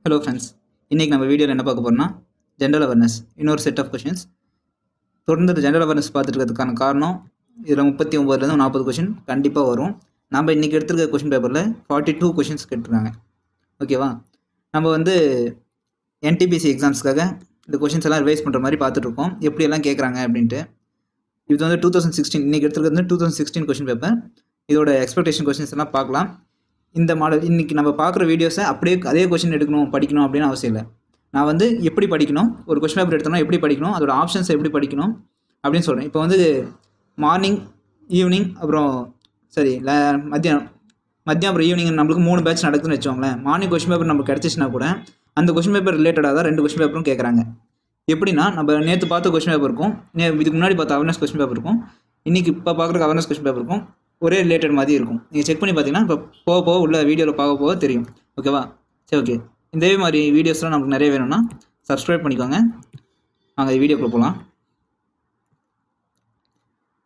Hello friends, இன்றைக்கி நம்ம வீடியோவில் என்ன பார்க்க போகிறோம்னா ஜென்ரல் அவேர்னஸ் இன்னொரு செட் ஆஃப் கொஷின்ஸ். தொடர்ந்து ஜென்ரல் அவேர்னஸ் பார்த்துட்டு இருக்கிறதுக்கான காரணம் இதில் 39லேருந்து 40 கொஷின் கண்டிப்பாக வரும். நம்ம இன்றைக்கி எடுத்துருக்க கொஷின் பேப்பரில் 42 கொஷின்ஸ் கேட்டிருக்காங்க. ஓகேவா? நம்ம வந்து என்டிபிசி எக்ஸாம்ஸ்க்காக இந்த கொஷின்ஸ் எல்லாம் ரிவைஸ் பண்ணுற மாதிரி பார்த்துட்ருக்கோம், எப்படியெல்லாம் கேட்குறாங்க அப்படின்ட்டு. இது வந்து 2016 இன்றைக்கி எடுத்துருக்கிறது வந்து 2016 கொஷின் பேப்பர். இதோட எக்ஸ்பெக்டேஷன் கொஷின்ஸ் எல்லாம் பார்க்கலாம். இந்த மாடல் இன்றைக்கி நம்ம பார்க்குற வீடியோஸை அப்படியே அதே கொஷின் எடுக்கணும் படிக்கணும் அப்படின்னு அவசியம் இல்லை. நான் வந்து எப்படி படிக்கணும், ஒரு கொஷின் பேப்பர் எடுத்தோம்னா எப்படி படிக்கணும், அதோட ஆப்ஷன்ஸை எப்படி படிக்கணும் அப்படின்னு சொல்கிறேன். இப்போ வந்து மார்னிங், ஈவினிங், அப்புறம் மதியம் அப்புறம் ஈவினிங் நம்மளுக்கு 3 பேட்ச் நடக்குதுன்னு வச்சோங்களேன். மார்னிங் கொஷின் பேப்பர் நமக்கு கிடச்சிச்சின்னா கூட அந்த கொஷின் பேப்பர் ரிலேட்டடாக தான் 2 கொஷின் பேப்பரும் கேட்குறாங்க. எப்படின்னா, நம்ம நேற்று பார்த்த கொஷின் பேப்பர் இருக்கும், இதுக்கு முன்னாடி பார்த்த அவேர்னஸ் கொஷின் பேப்பர் இருக்கும், இன்றைக்கி இப்போ பார்க்குற அவேர்னஸ் கொஷின் பேப்பர் இருக்கும், ஒரே ரிலேட்டட் மாதிரி இருக்கும். நீங்கள் செக் பண்ணி பார்த்தீங்கன்னா இப்போ போக உள்ள வீடியோவில் போக தெரியும். ஓகேவா? சரி, ஓகே. இதே மாதிரி வீடியோஸ்லாம் நமக்கு நிறைய வேணும்னா சப்ஸ்கிரைப் பண்ணிக்கோங்க. நாங்கள் வீடியோக்குள்ளே போகலாம்.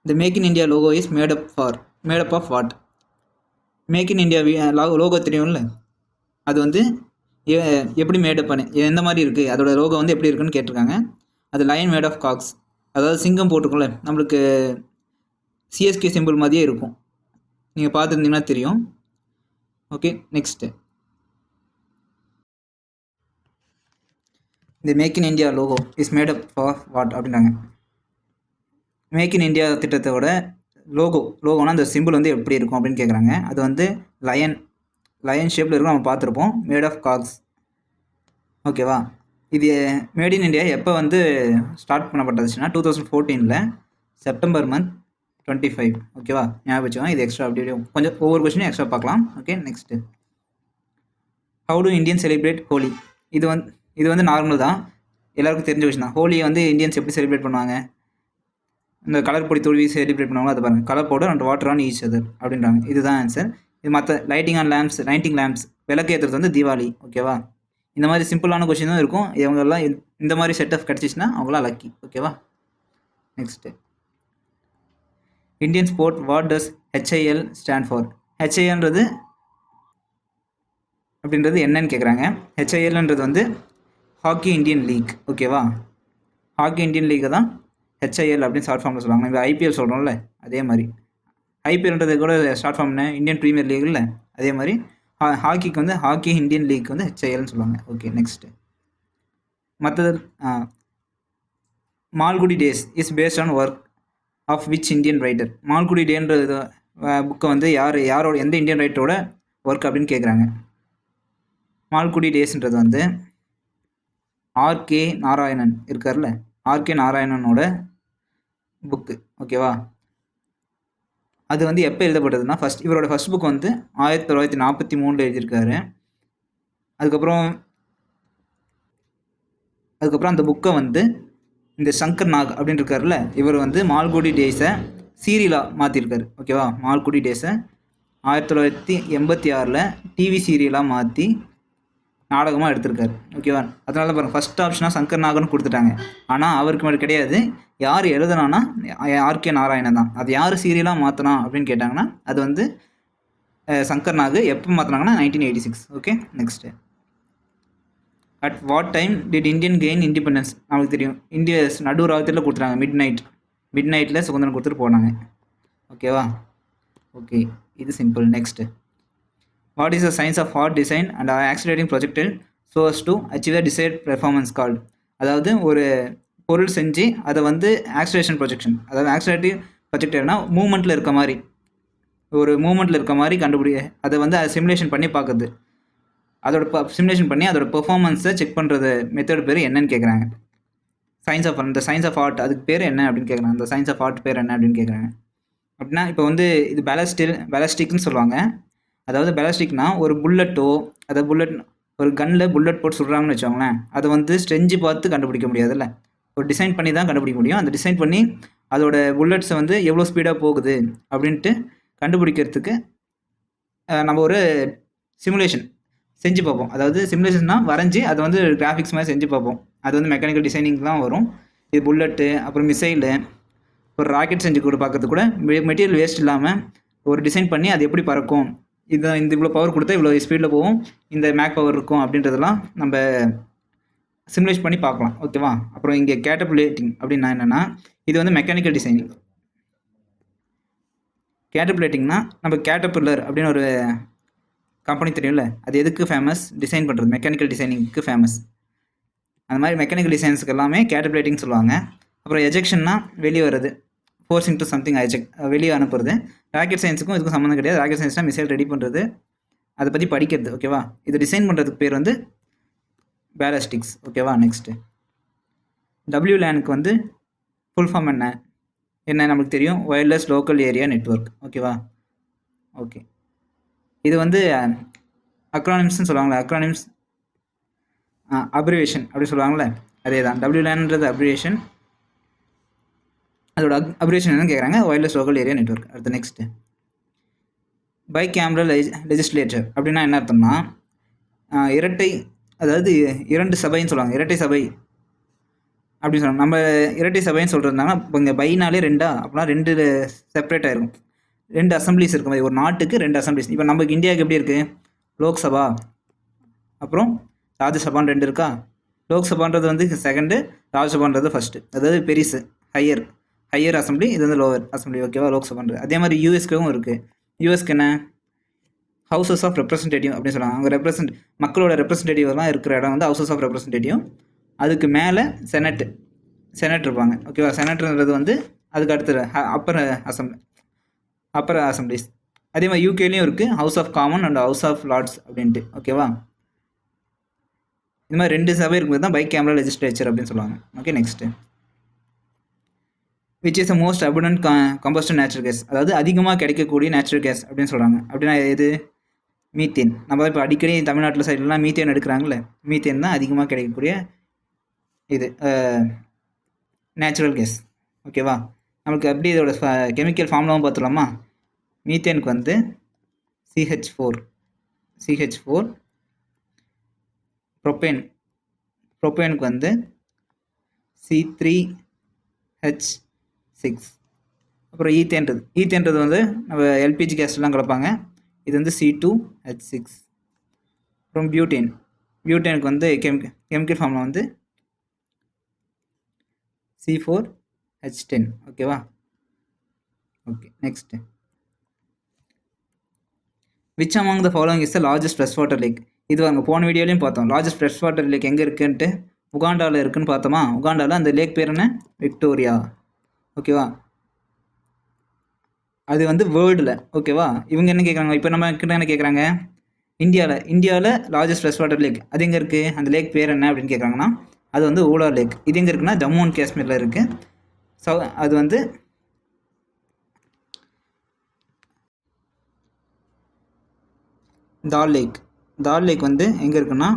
The Make in India logo is made up of what? Make in India logo தெரியும்ல, அது வந்து எப்படி மேடப் பண்ணி எந்த மாதிரி இருக்குது, அதோட லோகோ வந்து எப்படி இருக்குன்னு கேட்டிருக்காங்க. அது லைன் மேட் ஆஃப் காக்ஸ், அதாவது சிங்கம் போட்டிருக்கோம்ல, நம்மளுக்கு சிஎஸ்கே சிம்பிள் மாதிரியே இருக்கும். நீங்கள் பார்த்துருந்தீங்கன்னா தெரியும். ஓகே, நெக்ஸ்ட்டு இந்த make in India logo is made up of what அப்படின்றாங்க. மேக் இன் இந்தியா திட்டத்தோட லோகோனா அந்த சிம்பிள் வந்து எப்படி இருக்கும் அப்படின்னு கேட்குறாங்க. அது வந்து லயன் ஷேப்பில் இருக்கும், நம்ம பார்த்துருப்போம். Made of cogs. ஓகேவா? இது மேட் இன் இந்தியா எப்போ வந்து ஸ்டார்ட் பண்ணப்பட்டதுச்சுன்னா 2014 செப்டம்பர் மந்த் 25. ஓகேவா? ஞாபகம் வச்சுக்கோங்க. இது எக்ஸ்ட்ரா அப்படி கொஞ்சம் ஒவ்வொரு கொஸ்டினும் எக்ஸ்ட்ரா பார்க்கலாம். Okay, next how to Indian celebrate Holi. இது வந்து நார்மல் தான், எல்லாருக்கும் தெரிஞ்ச விஷயம் தான். ஹோலியை வந்து இந்தியன்ஸ் எப்படி செலிப்ரேட் பண்ணுவாங்க, இந்த கலர் பொடி தூவி செலிப்ரேட் பண்ணுவாங்களோ அதை பாருங்கள். Colour powder and water on each other அப்படின்றாங்க. இதுதான் ஆன்சர். இது மற்ற லைட்டிங் லேம்ப்ஸ் விளக்கு ஏற்றுறது வந்து தீபாவளி. ஓகேவா? இந்த மாதிரி சிம்பிளான கொஸ்டினும் இருக்கும். இவங்கெல்லாம் இந்த மாதிரி செட் ஆஃப் கிடச்சிச்சின்னா அவங்களாம் லக்கி. ஓகேவா? Next Indian sport what does HIL stand for. HILன்றது அப்படின்றது என்னன்னு கேட்குறாங்க. HILன்றது வந்து ஹாக்கி இந்தியன் லீக். ஓகேவா? ஹாக்கி இந்தியன் லீக்கை தான் HIL அப்படின்னு ஷார்ட் ஃபார்மில் சொல்லுவாங்க. நம்ம IPL சொல்கிறோம்ல, அதே மாதிரி IPLன்றது கூட ஷார்ட் ஃபார்ம்னு இந்தியன் ப்ரீமியர் லீக்ல, அதே மாதிரி ஹாக்கிக்கு வந்து ஹாக்கி இந்தியன் லீக் வந்து HILன்னு சொல்லுவாங்க. ஓகே, நெக்ஸ்ட்டு மற்றது Malgudi days is based on work of which Indian writer. Malgudi டேன்றது புக்கை வந்து யாரோட எந்த இந்தியன் ரைட்டரோட ஒர்க் அப்படின்னு கேட்குறாங்க. மால்குடி டேஸ்ன்றது வந்து RK நாராயணன் இருக்கார்ல, RK நாராயணனோட புக்கு. ஓகேவா? அது வந்து எப்போ எழுதப்பட்டதுன்னா இவரோட ஃபஸ்ட் புக் வந்து 1943 எழுதியிருக்காரு. அதுக்கப்புறம் அந்த புக்கை வந்து இந்த சங்கர் நாக் அப்படின்னு இருக்காருல்ல, இவர் வந்து மால்குடி டேஸை சீரியலாக மாற்றிருக்காரு. ஓகேவா? மால்குடி டேஸை 1986 டிவி சீரியலாக மாற்றி நாடகமாக எடுத்திருக்காரு. ஓகேவா? அதனால பாருங்கள், ஃபஸ்ட் ஆப்ஷனாக சங்கர் நாகன்னு கொடுத்துட்டாங்க. ஆனால் அவருக்கு மட்டும் கிடையாது, யார் எழுதுனான்னா RK நாராயணன் தான். அது யார் சீரியலாக மாற்றினா அப்படின்னு கேட்டாங்கன்னா அது வந்து சங்கர் நாக். எப்போ மாற்றினாங்கன்னா 1986. Okay, next at what time did Indian gain independence. நமக்கு தெரியும், இந்திய நடு ராத்திரியில் கொடுத்துட்டாங்க. மிட் நைட்டில் சுதந்திரம் கொடுத்துட்டு போனாங்க. ஓகேவா? ஓகே, இது simple. Next what is the science of hot design and accelerating projectile so as to achieve the desired performance called. அதாவது ஒரு பொருள் செஞ்சு அதை வந்து ஆக்சிலேஷன் ப்ரொஜெக்ஷன், அதாவது ஆக்சிலேட்டிவ் ப்ரொஜெக்டைல்னா மூமெண்ட்டில் இருக்க மாதிரி அதை வந்து சிமுலேஷன் பண்ணி பார்க்குறது. அதோட சிமுலேஷன் பண்ணி அதோட பெர்ஃபார்மன்ஸை செக் பண்ணுறது மெத்தட் பேர் என்னன்னு கேட்குறாங்க. இந்த சயின்ஸ் ஆஃப் ஆர்ட் அதுக்கு பேர் என்ன அப்படின்னு கேட்குறாங்க. அந்த சயின்ஸ் ஆஃப் ஆர்ட் பேர் என்ன அப்படின்னு கேட்குறாங்க. அப்படின்னா இப்போ வந்து இது பேலஸ்டிக்னு சொல்லுவாங்க. அதாவது பேலஸ்டிக்னா ஒரு ஒரு கன்னில் புல்லட் போட்டு சுடுறாங்கன்னு வச்சோங்களேன், அதை வந்து செஞ்சு பார்த்து கண்டுபிடிக்க முடியாதுல்ல, ஒரு டிசைன் பண்ணி தான் கண்டுபிடிக்க முடியும். அந்த டிசைன் பண்ணி அதோட புல்லட்ஸை வந்து எவ்வளோ ஸ்பீடாக போகுது அப்படின்ட்டு கண்டுபிடிக்கிறதுக்கு நம்ம ஒரு சிமுலேஷன் செஞ்சு பார்ப்போம். அதாவது சிமுலேஷன்னா வரைஞ்சி அதை வந்து கிராஃபிக்ஸ் மாதிரி செஞ்சு பார்ப்போம். அது வந்து மெக்கானிக்கல் டிசைனிங் தான் வரும். இது புல்லட்டு, அப்புறம் மிசைலு, ஒரு ராக்கெட் செஞ்சு கூட பார்க்கறது கூட மெட்டீரியல் வேஸ்ட் இல்லாமல் ஒரு டிசைன் பண்ணி அது எப்படி பறக்கும், இதுதான் இந்த இவ்வளோ பவர் கொடுத்தா இவ்வளோ ஸ்பீடில் போகும், இந்த மேக் பவர் இருக்கும் அப்படின்றதெல்லாம் நம்ம சிமுலேட் பண்ணி பார்க்கலாம். ஓகேவா? அப்புறம் இங்கே கேட்டபுலேட்டிங் அப்படின்னா என்னென்னா, இது வந்து மெக்கானிக்கல் டிசைனிங். கேட்டபுலேட்டிங்னா நம்ம கேட்டபில்லர் அப்படின்னு ஒரு கம்பெனி தெரியும்ல, அது எதுக்கு ஃபேமஸ்? டிசைன் பண்ணுறது, மெக்கானிக்கல் டிசைனிங்க்கு ஃபேமஸ். அந்த மாதிரி மெக்கானிக்கல் டிசைன்ஸுக்கு எல்லாமே கேட்டபுலேட்டிங் சொல்லுவாங்க. அப்புறம் எஜெக்ஷன்னா வெளியே வருது, ஃபோர்ஸிங் டு சம்திங் வெளியே அனுப்புறது. ராக்கெட் சயின்ஸுக்கும் இதுக்கும் சம்மந்தம் கிடையாது. ராக்கெட் சயின்ஸ்னால் மிசைல் ரெடி பண்ணுறது, அதை பற்றி படிக்கிறது. ஓகேவா? இது டிசைன் பண்ணுறதுக்கு பேர் வந்து பேலஸ்டிக்ஸ். ஓகேவா? நெக்ஸ்ட்டு WLANக்கு வந்து ஃபுல் ஃபார்ம் என்ன நமக்கு தெரியும், ஒயர்லெஸ் லோக்கல் ஏரியா நெட்வொர்க். ஓகேவா? ஓகே, இது வந்து அக்ரானிம்ஸ்னு சொல்லுவாங்களே, அக்ரானிம்ஸ் அப்ரிவேஷன் அப்படி சொல்லுவாங்களே, அதே தான். WLANன்றது அப்ரிவேஷன், அதோட அப்ரிவேஷன் என்னன்னு கேட்குறாங்க, ஒயர்லெஸ் லோக்கல் ஏரியா நெட்வொர்க். அடுத்து நெக்ஸ்ட்டு பை கேமரா லெஜிஸ்லேச்சர் அப்படின்னா என்ன அர்த்தம்னா, இரட்டை, அதாவது 2 சபைன்னு சொல்லுவாங்க. இரட்டை சபை அப்படின்னு சொல்லுவாங்க. நம்ம இரட்டை சபைன்னு சொல்கிறதுனால இப்போ இங்கே பைனாலே 2 அப்படின்னா 2 செப்பரேட் ஆகிருக்கும். 2 அசம்பிளிஸ் இருக்கும். ஒரு நாட்டுக்கு 2 அசம்பிளிஸ். இப்போ நமக்கு இந்தியாவுக்கு எப்படி இருக்குது, லோக்சபா அப்புறம் ராஜ்யசபான்னு 2 இருக்கா. லோக்சபான்றது வந்து செகண்டு, ராஜ்யசபான்றது ஃபஸ்ட்டு. அதாவது பெரிசு, ஹையர் அசம்பிளி, இது வந்து லோவர் அசம்பிளி. ஓகேவா? லோக்சபான்றது. அதே மாதிரி யூஎஸ்க்கும் இருக்குது. யூஎஸ்க்கு என்ன, ஹவுசஸ் ஆஃப் ரெப்ரசன்டேட்டிவ் அப்படின்னு சொல்லுவாங்க. அங்கே மக்களோட ரெப்ரசன்டேட்டிவ்லாம் இருக்கிற இடம் வந்து ஹவுசஸ் ஆஃப் ரெப்ரசன்டேட்டிவ். அதுக்கு மேலே செனட் இருப்பாங்க. ஓகேவா? செனட்ன்றது வந்து அதுக்கு அடுத்த அப்பர் அசம்பிளிஸ். அதே மாதிரி யூகேலையும் இருக்குது, house of common and house of lords அப்படின்ட்டு. ஓகேவா? இது மாதிரி 2 சபை இருக்கும்போது தான் பை கேமரா லெஜிஸ்லேச்சர் அப்படின்னு சொல்லுவாங்க. Okay, next which is the most abundant combustion natural gas, அதாவது அதிகமாக கிடைக்கக்கூடிய நேச்சுரல் கேஸ் அப்படின்னு சொல்கிறாங்க. அப்படின்னா எது, மீத்தேன். நம்ம இப்போ அடிக்கடி தமிழ்நாட்டில் சைட்லாம் மீத்தேன் எடுக்கிறாங்களே, மீத்தேன் தான் அதிகமாக கிடைக்கக்கூடிய இது நேச்சுரல் கேஸ். ஓகேவா? நமக்கு அப்படி இதோட கெமிக்கல் ஃபார்ம்லாவும் பார்த்துலாமா. மீத்தேனுக்கு வந்து CH4 ப்ரோப்பேனுக்கு வந்து C3H6. அப்புறம் ஈத்தேன்றது வந்து நம்ம எல்பிஜி கேஸ்லாம் கலப்பாங்க. இது வந்து C2H6. அப்புறம் பியூட்டேனுக்கு வந்து கெமிக்கல் ஃபார்மில் வந்து C4H10. ஓகேவா? Okay, next which among the following is the largest fresh water lakh. இது அங்கே போன வீடியோலையும் பார்த்தோம். லார்ஜஸ்ட் ஃப்ரெஷ் வாட்டர் லேக் எங்கே இருக்குன்ட்டு உகாண்டாவில் இருக்குன்னு பார்த்தோமா. உகாண்டாவில் அந்த லேக் பேர் என்ன, விக்டோரியா. ஓகேவா? அது வந்து வேர்ல்டில். ஓகேவா? இவங்க என்ன கேட்குறாங்க, இப்போ நம்ம கிட்ட என்ன கேட்குறாங்க, இந்தியாவில் லார்ஜஸ்ட் ஃப்ரெஷ் வாட்டர் லேக் அது எங்கே இருக்குது, அந்த லேக் பேர் என்ன அப்படின்னு கேட்குறாங்கன்னா, அது வந்து ஊலார் லேக். இது எங்கே இருக்குன்னா ஜம்மு அண்ட் காஷ்மீரில் இருக்குது. அது வந்து தால் லேக் வந்து எங்கே இருக்குன்னா,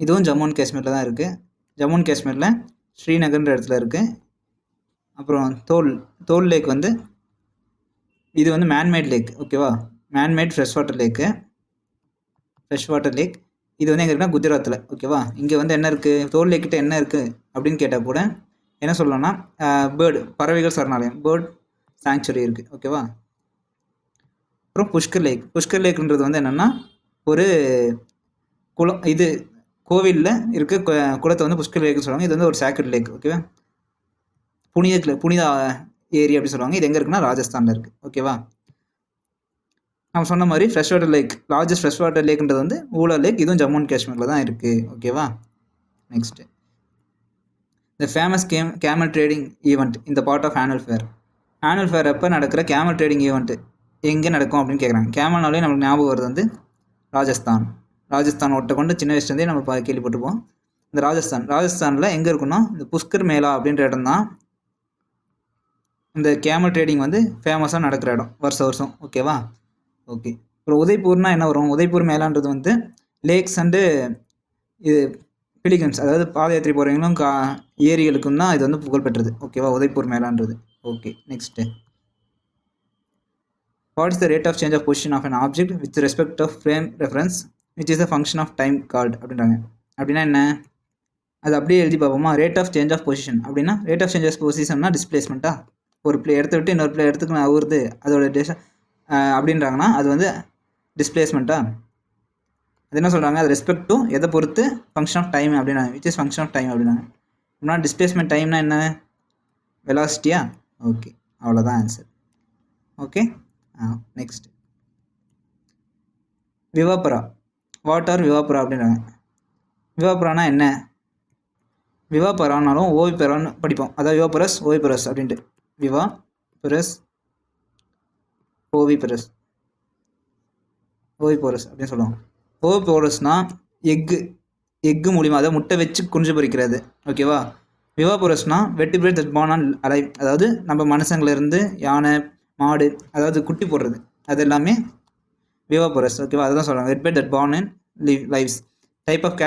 இதுவும் ஜம்மு அண்ட் காஷ்மீரில் தான் இருக்குது. ஜம்மு அண்ட் காஷ்மீரில் ஸ்ரீநகர்ன்ற இடத்துல இருக்குது. அப்புறம் தோல் லேக் வந்து இது வந்து மேன்மேட் லேக். ஓகேவா? Man-made fresh water lakh. இது வந்து எங்கே இருக்குன்னா குஜராத்தில். ஓகேவா? இங்கே வந்து என்ன இருக்குது, தோல் லேக்கிட்ட என்ன இருக்குது அப்படின்னு கேட்டால் கூட என்ன சொல்லலாம்னா, பறவைகள் சரணாலயம், பேர்ட் சாங்சுரி இருக்குது. ஓகேவா? அப்புறம் புஷ்கர் லேக்ன்றது வந்து என்னென்னா ஒரு குளம். இது கோவிலில் இருக்க குளத்தை வந்து புஷ்கர் லேக்னு சொல்லுவாங்க. இது வந்து ஒரு சேக்ரெட் லேக். ஓகேவா? புனித ஏரி அப்படி சொல்லுவாங்க. இது எங்கே இருக்குன்னா ராஜஸ்தானில் இருக்குது. ஓகேவா? நம்ம சொன்ன மாதிரி fresh water lake, largest fresh water லேக்ன்றது வந்து ஊலார் லேக். இதுவும் ஜம்மு அண்ட் காஷ்மீரில் தான் இருக்குது. ஓகேவா? Next the famous camel trading event இந்த பார்ட் ஆஃப் ஆனுவல் ஃபேர் அப்போ நடக்கிற கேமல் ட்ரேடிங் ஈவெண்ட்டு எங்கே நடக்கும் அப்படின்னு கேட்குறாங்க. கேமல்னாலே நமக்கு ஞாபகம் வருது வந்து ராஜஸ்தான் ஒட்டை கொண்டு சின்ன வயசுலேருந்தே நம்ம கேள்விப்பட்டிருப்போம். இந்த ராஜஸ்தானில் எங்கே இருக்குன்னா இந்த புஷ்கர் மேளா அப்படின்ற இடம் தான் இந்த கேமல் ட்ரேடிங் வந்து ஃபேமஸாக நடக்கிற இடம் வருஷம். ஓகேவா? ஓகே, அப்புறம் உதய்பூர்னால் என்ன வரும், உதய்பூர் மேலான்றது வந்து லேக்ஸ் அண்டு இது பிலிகன்ஸ், அதாவது பாத யாத்திரை போகிறவங்களும் ஏரிகளுக்கும் தான் இது வந்து புகழ்பெற்றது. ஓகேவா? உதய்பூர் மேலான்றது. Okay, next what is the rate of change of position of an object with respect of frame reference which is the function of time called அப்படின்றாங்க. அப்படின்னா என்ன, அது அப்படியே எழுதி பார்ப்போமா. Rate of change of position அப்படின்னா, ரேட் ஆஃப் சேஞ்ச் ஆஃப் பொசிஷன்னா டிஸ்பிளேஸ்மெண்ட்டா, ஒரு இடத்த விட்டு இன்னொரு இடத்துக்கு நகருது, அதோட அப்படின்றாங்கன்னா அது வந்து டிஸ்பிளேஸ்மெண்ட்டா? அது என்ன சொல்கிறாங்க, அது ரெஸ்பெக்ட் டு எதை பொறுத்து ஃபங்க்ஷன் ஆஃப் டைம் அப்படின்னாங்க, which is function of time அப்படின்னாங்க. அப்படின்னா டிஸ்பிளேஸ்மெண்ட் டைம்னா என்ன, வெலாசிட்டியா? ஓகே, அவ்வளோதான் answer. Okay, next viviparous. What are viviparous அப்படின்றாங்க. விவாப்பரானா என்ன? விவாப்பரானாலும் ஓவிப்பரான்னு படிப்போம், அதாவது விவாப்பரஸ் ஓவிப்பரஸ் அப்படின்ட்டு. விவா பெரஸ் ஓவிப்பரஸ் ஓவிப்போரஸ் அப்படின்னு சொல்லுவாங்க. ஓவிப்போரஸ்னால் எக்கு மூலிமா, அதாவது முட்டை வச்சு குஞ்சு பொரிக்கிறது. ஓகேவா? விவாபோரஸ்னால் vertebrate that born on alive, அதாவது நம்ம மனுஷங்களிருந்து யானை மாடு அதாவது குட்டி போடுறது, அது எல்லாமே விவாபோரஸ். ஓகேவா? அதுதான் சொல்கிறாங்க vertebrate that born and lives. Type of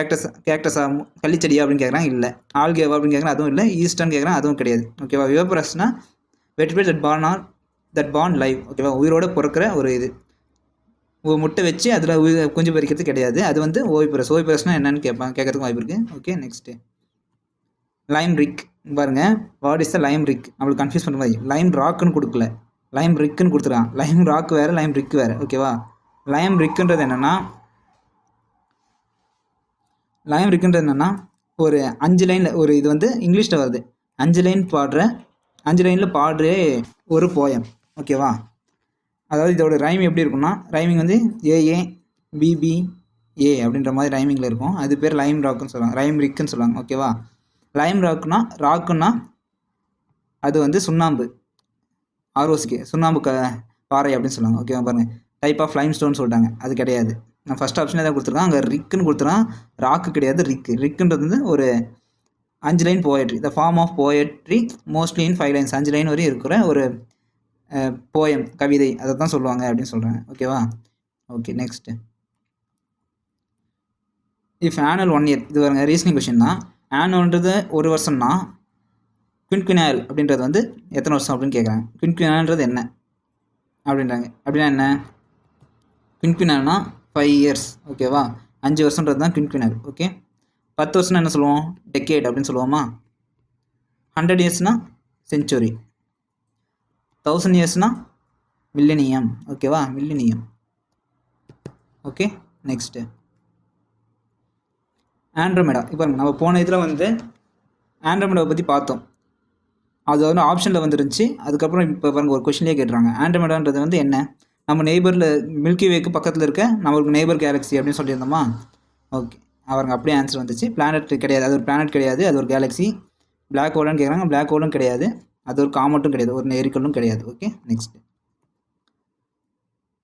கேக்டஸா கள்ளிச்செடியா அப்படின்னு கேட்குறாங்க, இல்லை. ஆல்கேவா அப்படின்னு கேட்குறாங்க, அதுவும் இல்லை. ஈஸ்டர்ன்னு கேட்குறாங்க, அதுவும் கிடையாது. ஓகேவா? விவாபோரஸ்னால் வெர்டிபிரேட் தட் பார்ன் லைவ். ஓகேவா? உயிரோடு பிறக்கிற ஒரு இது, முட்டை வச்சு அதில் குஞ்சு பறிக்கிறது கிடையாது. அது வந்து ஓவிபரஸ். ஓவிபரஸ்னால் என்னன்னு கேட்கறதுக்கு வாய்ப்பு இருக்குது. Okay, next limerick. பாருங்க, what is the limerick? நம்மளுக்கு கன்ஃபியூஸ் பண்ணுற மாதிரி லைம் ராக்குன்னு கொடுக்கல, லைம் ரிக்குன்னு கொடுத்துருக்கான். லைம் ராக் வேறு, லைம் ரிக் வேறு. ஓகேவா? லைம் ரிக்குன்றது என்னென்னா, ஒரு 5 லைனில் ஒரு இது வந்து இங்கிலீஷில் வருது, 5 லைனில் பாடுற ஒரு போயம். ஓகேவா? அதாவது இதோட ரைமிங் எப்படி இருக்குன்னா, ரைமிங் வந்து ஏஏ பிபி ஏ அப்படின்ற மாதிரி ரைமிங்கில் இருக்கும். அது பேர் லைம் ராக்குன்னு சொல்லுவாங்க, லைம் ரிக்குன்னு சொல்லுவாங்க. ஓகேவா? லைம் ராக்குன்னா அது வந்து சுண்ணாம்பு, ஆர்ஓசிக்கு சுண்ணாம்பு பாறை அப்படின்னு சொல்லுவாங்க. ஓகேவா? பாருங்கள், டைப் ஆஃப் லைம் ஸ்டோன் சொல்லிட்டாங்க, அது கிடையாது. நான் ஃபஸ்ட் ஆப்ஷனே தான் கொடுத்துருக்கேன், அங்கே ரிக்குன்னு கொடுத்துருக்கான், ராக்கு கிடையாது. ரிக்குன்றது வந்து ஒரு 5 line poetry, the form of poetry mostly in 5 lines. 5 line வரையும் இருக்கிற ஒரு போயம், கவிதை, அதை தான் சொல்லுவாங்க அப்படின்னு சொல்கிறாங்க. ஓகேவா? Okay, next if annual 1 year. இது வருங்க ரீசனிங் கொஷின் தான். ஆனுவல்ன்றது ஒரு வருஷம்னா, குவின்குவினால் அப்படின்றது வந்து எத்தனை வருஷம் அப்படின்னு கேட்குறாங்க. குவின்குவினால்ன்றது என்ன அப்படின்றாங்க. அப்படின்னா என்ன? குவின்குவினால்னா 5 இயர்ஸ். ஓகேவா? 5 வருஷன்றது தான் குவின்குவினால். ஓகே, 10 வருஷம்னா என்ன சொல்லுவோம்? டெக்கேட் அப்படின்னு சொல்லுவோமா? 100 இயர்ஸ்னால் செஞ்சுரி, 1000 இயர்ஸ்னால் மில்லினியம். ஓகேவா? மில்லினியம். Okay, next Andromeda. இப்போ நம்ம போன இதில் வந்து ஆண்ட்ரோமேடாவை பற்றி பார்த்தோம், அது வந்து ஆப்ஷனில் வந்துருந்துச்சு. அதுக்கப்புறம் இப்போ பாருங்க ஒரு கொஷின்லேயே கேட்டுறாங்க. ஆண்ட்ரோமேடான்றது வந்து என்ன? நம்ம நெய்பரில் மில்கி வேக்கு பக்கத்தில் இருக்க நம்மளுக்கு நெய்பர் கேலக்ஸி அப்படின்னு சொல்லியிருந்தோமா? ஓகே, அவருங்க அப்படியே ஆன்சர் வந்துச்சு. பிளானட் கிடையாது, அது ஒரு பிளானட் கிடையாது, அது ஒரு கேலக்ஸி. பிளாக் ஹோல்னு கேட்குறாங்க, பிளாக் ஹோலும் கிடையாது, அது ஒரு காமெட்டும் கிடையாது, ஒரு நெரிக்கலும் கிடையாது. Okay, next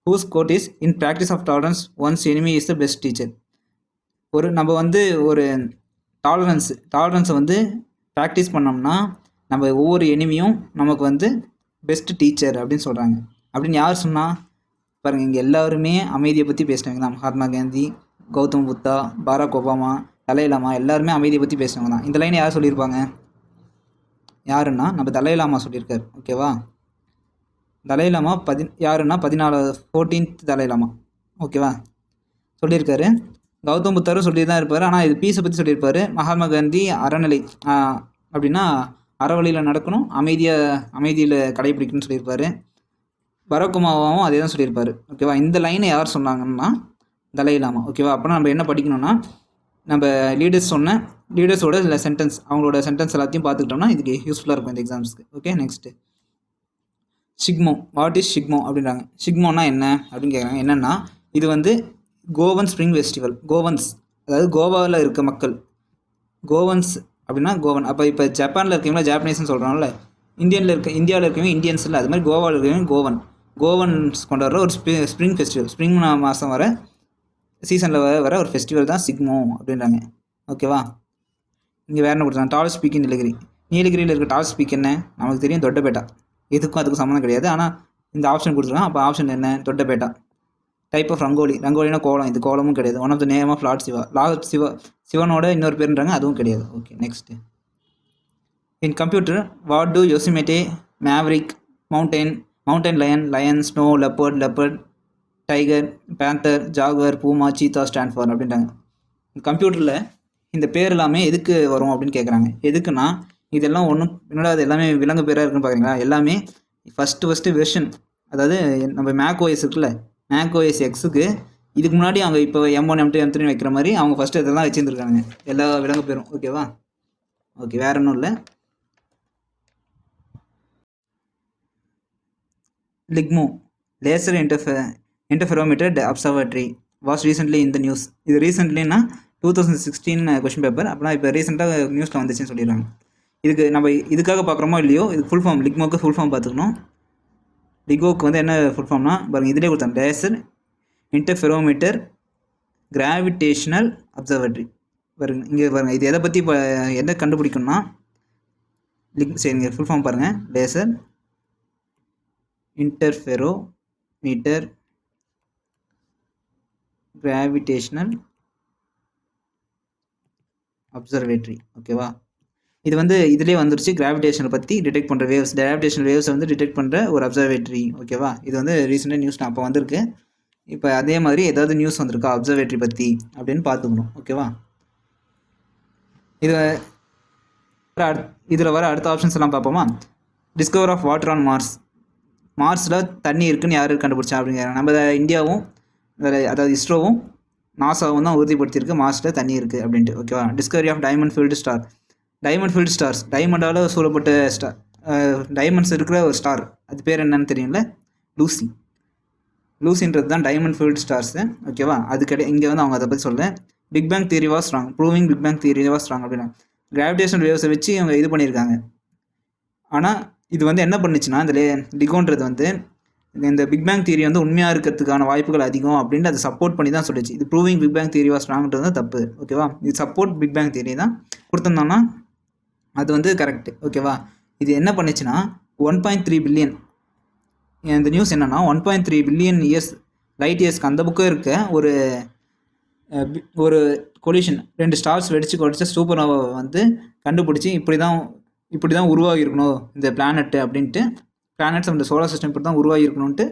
whose quote is in practice of tolerance one's enemy is the best teacher. நம்ம வந்து ஒரு டாலரன்ஸை வந்து ப்ராக்டிஸ் பண்ணோம்னா நம்ம ஒவ்வொரு எனிமியும் நமக்கு வந்து பெஸ்ட் டீச்சர் அப்படின்னு சொல்கிறாங்க. அப்படின்னு யார் சொன்னால்? பாருங்கள், இங்கே எல்லாருமே அமைதியை பற்றி பேசுகிறவங்க தான். மகாத்மா காந்தி, கௌதம் புத்தா, பாராக் ஒபாமா, தலைலாமா எல்லாருமே அமைதியை பற்றி பேசுகிறவங்க தான். இந்த லைனை யார் சொல்லியிருப்பாங்க? யாருன்னா நம்ம தலைலாமா சொல்லியிருக்காரு. ஓகேவா? தலைலாமா யாருன்னா 14th தலைலாமா. ஓகேவா? சொல்லியிருக்காரு. கௌதம் புத்தரும் சொல்லி தான் இருப்பார், ஆனால் இது பீஸை பற்றி சொல்லியிருப்பார். மகாத்மா காந்தி அறநிலை அப்படின்னா அறவழியில் நடக்கணும், அமைதியில் கடைபிடிக்கணும்னு சொல்லியிருப்பார். பராக் ஒபாமாவும் அதே தான் சொல்லியிருப்பார். ஓகேவா? இந்த லைனை யார் சொன்னாங்கன்னா தலைலாமா. ஓகேவா? அப்போனா நம்ம என்ன படிக்கணும்னா, நம்ம லீடர்ஸோட இல்லை சென்டென்ஸ், அவங்களோட சென்டென்ஸ் எல்லாத்தையும் பார்த்துக்கிட்டோம்னா இதுக்கு யூஸ்ஃபுல்லாக இருக்கும் இந்த எக்ஸாம்ஸ்க்கு. Okay, next Shigmo. What is Shigmo அப்படின்றாங்க. ஷிக்மோனா என்ன அப்படின்னு கேட்குறாங்க. என்னென்னா, இது வந்து கோவன் ஸ்ப்ரிங் ஃபெஸ்டிவல். கோவன்ஸ் அதாவது கோவாவில் இருக்க மக்கள். கோவன்ஸ் அப்படின்னா கோவன். அப்போ இப்போ ஜப்பானில் இருக்கவங்களா ஜாப்பனீஸ்னு சொல்கிறாங்கல்ல, இந்தியாவில் இருக்கவங்க இந்தியன்ஸ் இல்லை, அது மாதிரி கோவாவில் இருக்கவங்க கோவன்ஸ் கொண்டாடுற ஒரு ஸ்ப்ரிங் ஃபெஸ்டிவல். ஸ்ப்ரிங் மாதம் வர சீசனில் வர ஒரு ஃபெஸ்டிவல் தான் சிக்மோ அப்படின்றாங்க. ஓகேவா? இங்கே வேறு என்ன கொடுத்தாங்க? டாலஸ்ட் பீக் நீலகிரியில் இருக்க டாலஸ்ட் பீக் என்ன? நமக்கு தெரியும், தொட்டபேட்டா. இதுக்கும் அதுக்கும் சம்மந்தம் கிடையாது, ஆனால் இந்த ஆப்ஷன் கொடுத்துருக்காங்க. அப்போ ஆப்ஷன் என்ன? தொட்டபேட்டா. டைப் ஆஃப் ரங்கோலினா கோலம், இது கோலமும் கிடையாது. One of the name of lord சிவனோட இன்னொரு பேருன்றாங்க, அதுவும் கிடையாது. Okay, next in computer what do Yosemite, Maverick, mountain lion, snow, leopard, tiger, panther, jaguar, puma, cheetah stand for அப்படின்றாங்க. கம்ப்யூட்டரில் இந்த பேர் எல்லாமே எதுக்கு வரும் அப்படின்னு கேட்குறாங்க. எதுக்குன்னா, இதெல்லாம் ஒன்றும் என்னடா அது எல்லாமே விலங்கு பேராக இருக்குன்னு பார்க்குறீங்களா? எல்லாமே ஃபஸ்ட்டு வெர்ஷன் அதாவது நம்ம மேக் ஓஎஸ் இருக்குல்ல, மேக் ஓஎஸ் எக்ஸுக்கு இதுக்கு முன்னாடி அவங்க இப்போ M1 M2 M3 வைக்கிற மாதிரி அவங்க ஃபஸ்ட்டு இதெல்லாம் வச்சுருந்துருக்காங்க, எல்லா விலங்கு பேரும். ஓகேவா? ஓகே, வேற ஒன்றும் இல்லை. LIGMO laser interferometer observatory was recently in the news. இது ரீசென்ட்லின்னா 2016 கொஷின் பேப்பர். அப்படின்னா இப்போ ரீசெண்டாக நியூஸில் வந்துச்சுன்னு சொல்லிடுறாங்க. இதுக்கு நம்ம இதுக்காக பார்க்குறோமோ இல்லையோ, இது ஃபுல் ஃபார்ம், LIGMOக்கு ஃபுல் ஃபார்ம் பார்த்துக்கணும். LIGMOக்கு வந்து என்ன ஃபுல் ஃபார்ம்னா பாருங்கள், இதிலே கொடுத்தாங்க, லேசர் இன்டர்ஃபெரோமீட்டர் கிராவிடேஷனல் அப்சர்வேட்டரி. பாருங்க இங்கே பாருங்கள், இது எதை பற்றி இப்போ எதை கண்டுபிடிக்கணும்னா சரிங்க, ஃபுல் ஃபார்ம் பாருங்கள், லேசர் இன்டர்ஃபெரோமீட்டர் கிராவிடேஷனல் அப்சர்வேட்டரி. ஓகேவா? இது வந்து இதிலே வந்துருச்சு, கிராவிடேஷனை பற்றி டிடெக்ட் பண்ணுற வேவ்ஸ், கிராவிடேஷனல் வேவ்ஸை வந்து டிடெக்ட் பண்ணுற ஒரு அப்சர்வேட்டரி. ஓகேவா? இது வந்து ரீசெண்டாக நியூஸ் அப்போ வந்திருக்கு. இப்போ அதே மாதிரி ஏதாவது நியூஸ் வந்திருக்கா அப்சர்வேட்டரி பற்றி அப்படின்னு பார்த்துக்கணும். ஓகேவா? இதில் வர அடுத்த ஆப்ஷன்ஸ் எல்லாம் பார்ப்போமா? Discover of water on Mars. மார்ஸில் தண்ணி இருக்குன்னு யார் கண்டுபிடிச்சா அப்படிங்கிற நம்ம இந்தியாவும் அதாவது இஸ்ரோவும் நாசாவும் தான் உறுதிப்படுத்தியிருக்கு மார்ஸில் தண்ணி இருக்குது அப்படின்ட்டு. ஓகேவா? Discovery of diamond field star. Diamond field stars, டைமண்டால் சூழப்பட்ட ஸ்டார், டைமண்ட்ஸ் இருக்கிற ஒரு ஸ்டார், அது பேர் என்னன்னு தெரியும்ல, லூசி. லூசின்றது தான் டைமண்ட் ஃபீல்டு ஸ்டார்ஸு. ஓகேவா? அது இங்கே வந்து அவங்க அதை பற்றி சொல்ல, big bang theory was strong, proving big bang theory was strong அப்படின்னா கிராவிடேஷனல் வேவ்ஸை வச்சு அவங்க இது பண்ணியிருக்காங்க. ஆனால் இது வந்து என்ன பண்ணுச்சுன்னா, இந்த LIGOன்றது வந்து இந்த பிக் பேங் தியரி வந்து உண்மையாக இருக்கிறதுக்கான வாய்ப்புகள் அதிகம் அப்படின்ட்டு அதை சப்போர்ட் பண்ணி தான் சொல்லிச்சு. இது proving big bang theory was ஸ்ட்ராங்ன்றது தான் தப்பு. ஓகேவா? இது சப்போர்ட் பிக் பேங் தியரி தான் கொடுத்துருந்தோம்னா அது வந்து கரெக்டு. ஓகேவா? இது என்ன பண்ணுச்சுன்னா 1.3 பில்லியன், இந்த நியூஸ் என்னென்னா 1.3 பில்லியன் இயர்ஸ் லைட் இயர்ஸ்க்கு அந்த புக்கம் இருக்க ஒரு கொலிஷன், 2 ஸ்டார்ஸ் வெடிச்சு சூப்பர்னோவா வந்து கண்டுபிடிச்சி இப்படி தான் உருவாகி இருக்கணும் இந்த பிளானெட்டு அப்படின்ட்டு, பிளானட்ஸ் இந்த சோலார் சிஸ்டம் இப்படி தான் உருவாகி இருக்கணும்ன்ட்டு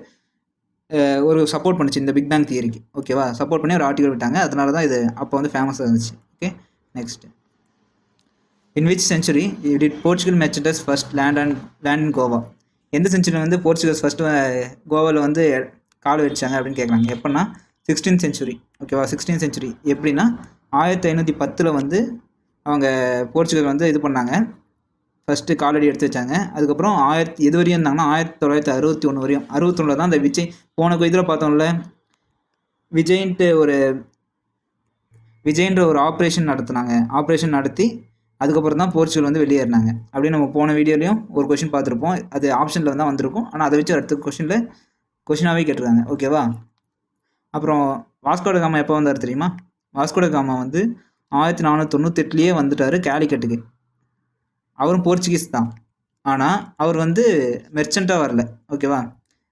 ஒரு சப்போர்ட் பண்ணிச்சு இந்த பிக் பேங் தியரிக்கு. ஓகேவா? சப்போர்ட் பண்ணி ஒரு ஆர்டிகல் விட்டாங்க. அதனால தான் இது அப்போ வந்து ஃபேமஸாக இருந்துச்சு. Okay, next. In which century did Portugal merchants first land இன் கோவா? எந்த சென்ச்சுரி வந்து போர்ச்சுகல்ஸ் ஃபஸ்ட்டு கோவாவில் வந்து கால் வச்சாங்க அப்படின்னு கேட்குறாங்க. எப்படின்னா 16th சென்ச்சுரி. ஓகேவா? 16th சென்ச்சுரி எப்படின்னா 1510 வந்து அவங்க போர்ச்சுகல் வந்து இது பண்ணாங்க, ஃபஸ்ட்டு காலடி எடுத்து வச்சாங்க. அதுக்கப்புறம் எது வரையும் இருந்தாங்கன்னா 1961 வரையும். 61 தான் அந்த விஜய் போன இதில் பார்த்தோம்ல, விஜய்ன்ற ஒரு ஆப்ரேஷன் நடத்தி அதுக்கப்புறம் தான் போர்ச்சுகல் வந்து வெளியேறினாங்க அப்படின்னு நம்ம போன வீடியோலையும் ஒரு கொஷின் பார்த்துருப்போம். அது ஆப்ஷனில் தான் வந்திருக்கும், ஆனால் அதை வச்சு அடுத்த கொஷினாகவே கேட்டிருக்காங்க. ஓகேவா? அப்புறம் வாஸ்கோட காமா எப்போ வந்தார் தெரியுமா? வாஸ்கோட காமா வந்து 1498 வந்துட்டார் கேலிக்கட்டுக்கு. அவரும் போர்ச்சுகீஸ் தான், ஆனால் அவர் வந்து மெர்ச்சண்ட்டாக வரல. ஓகேவா?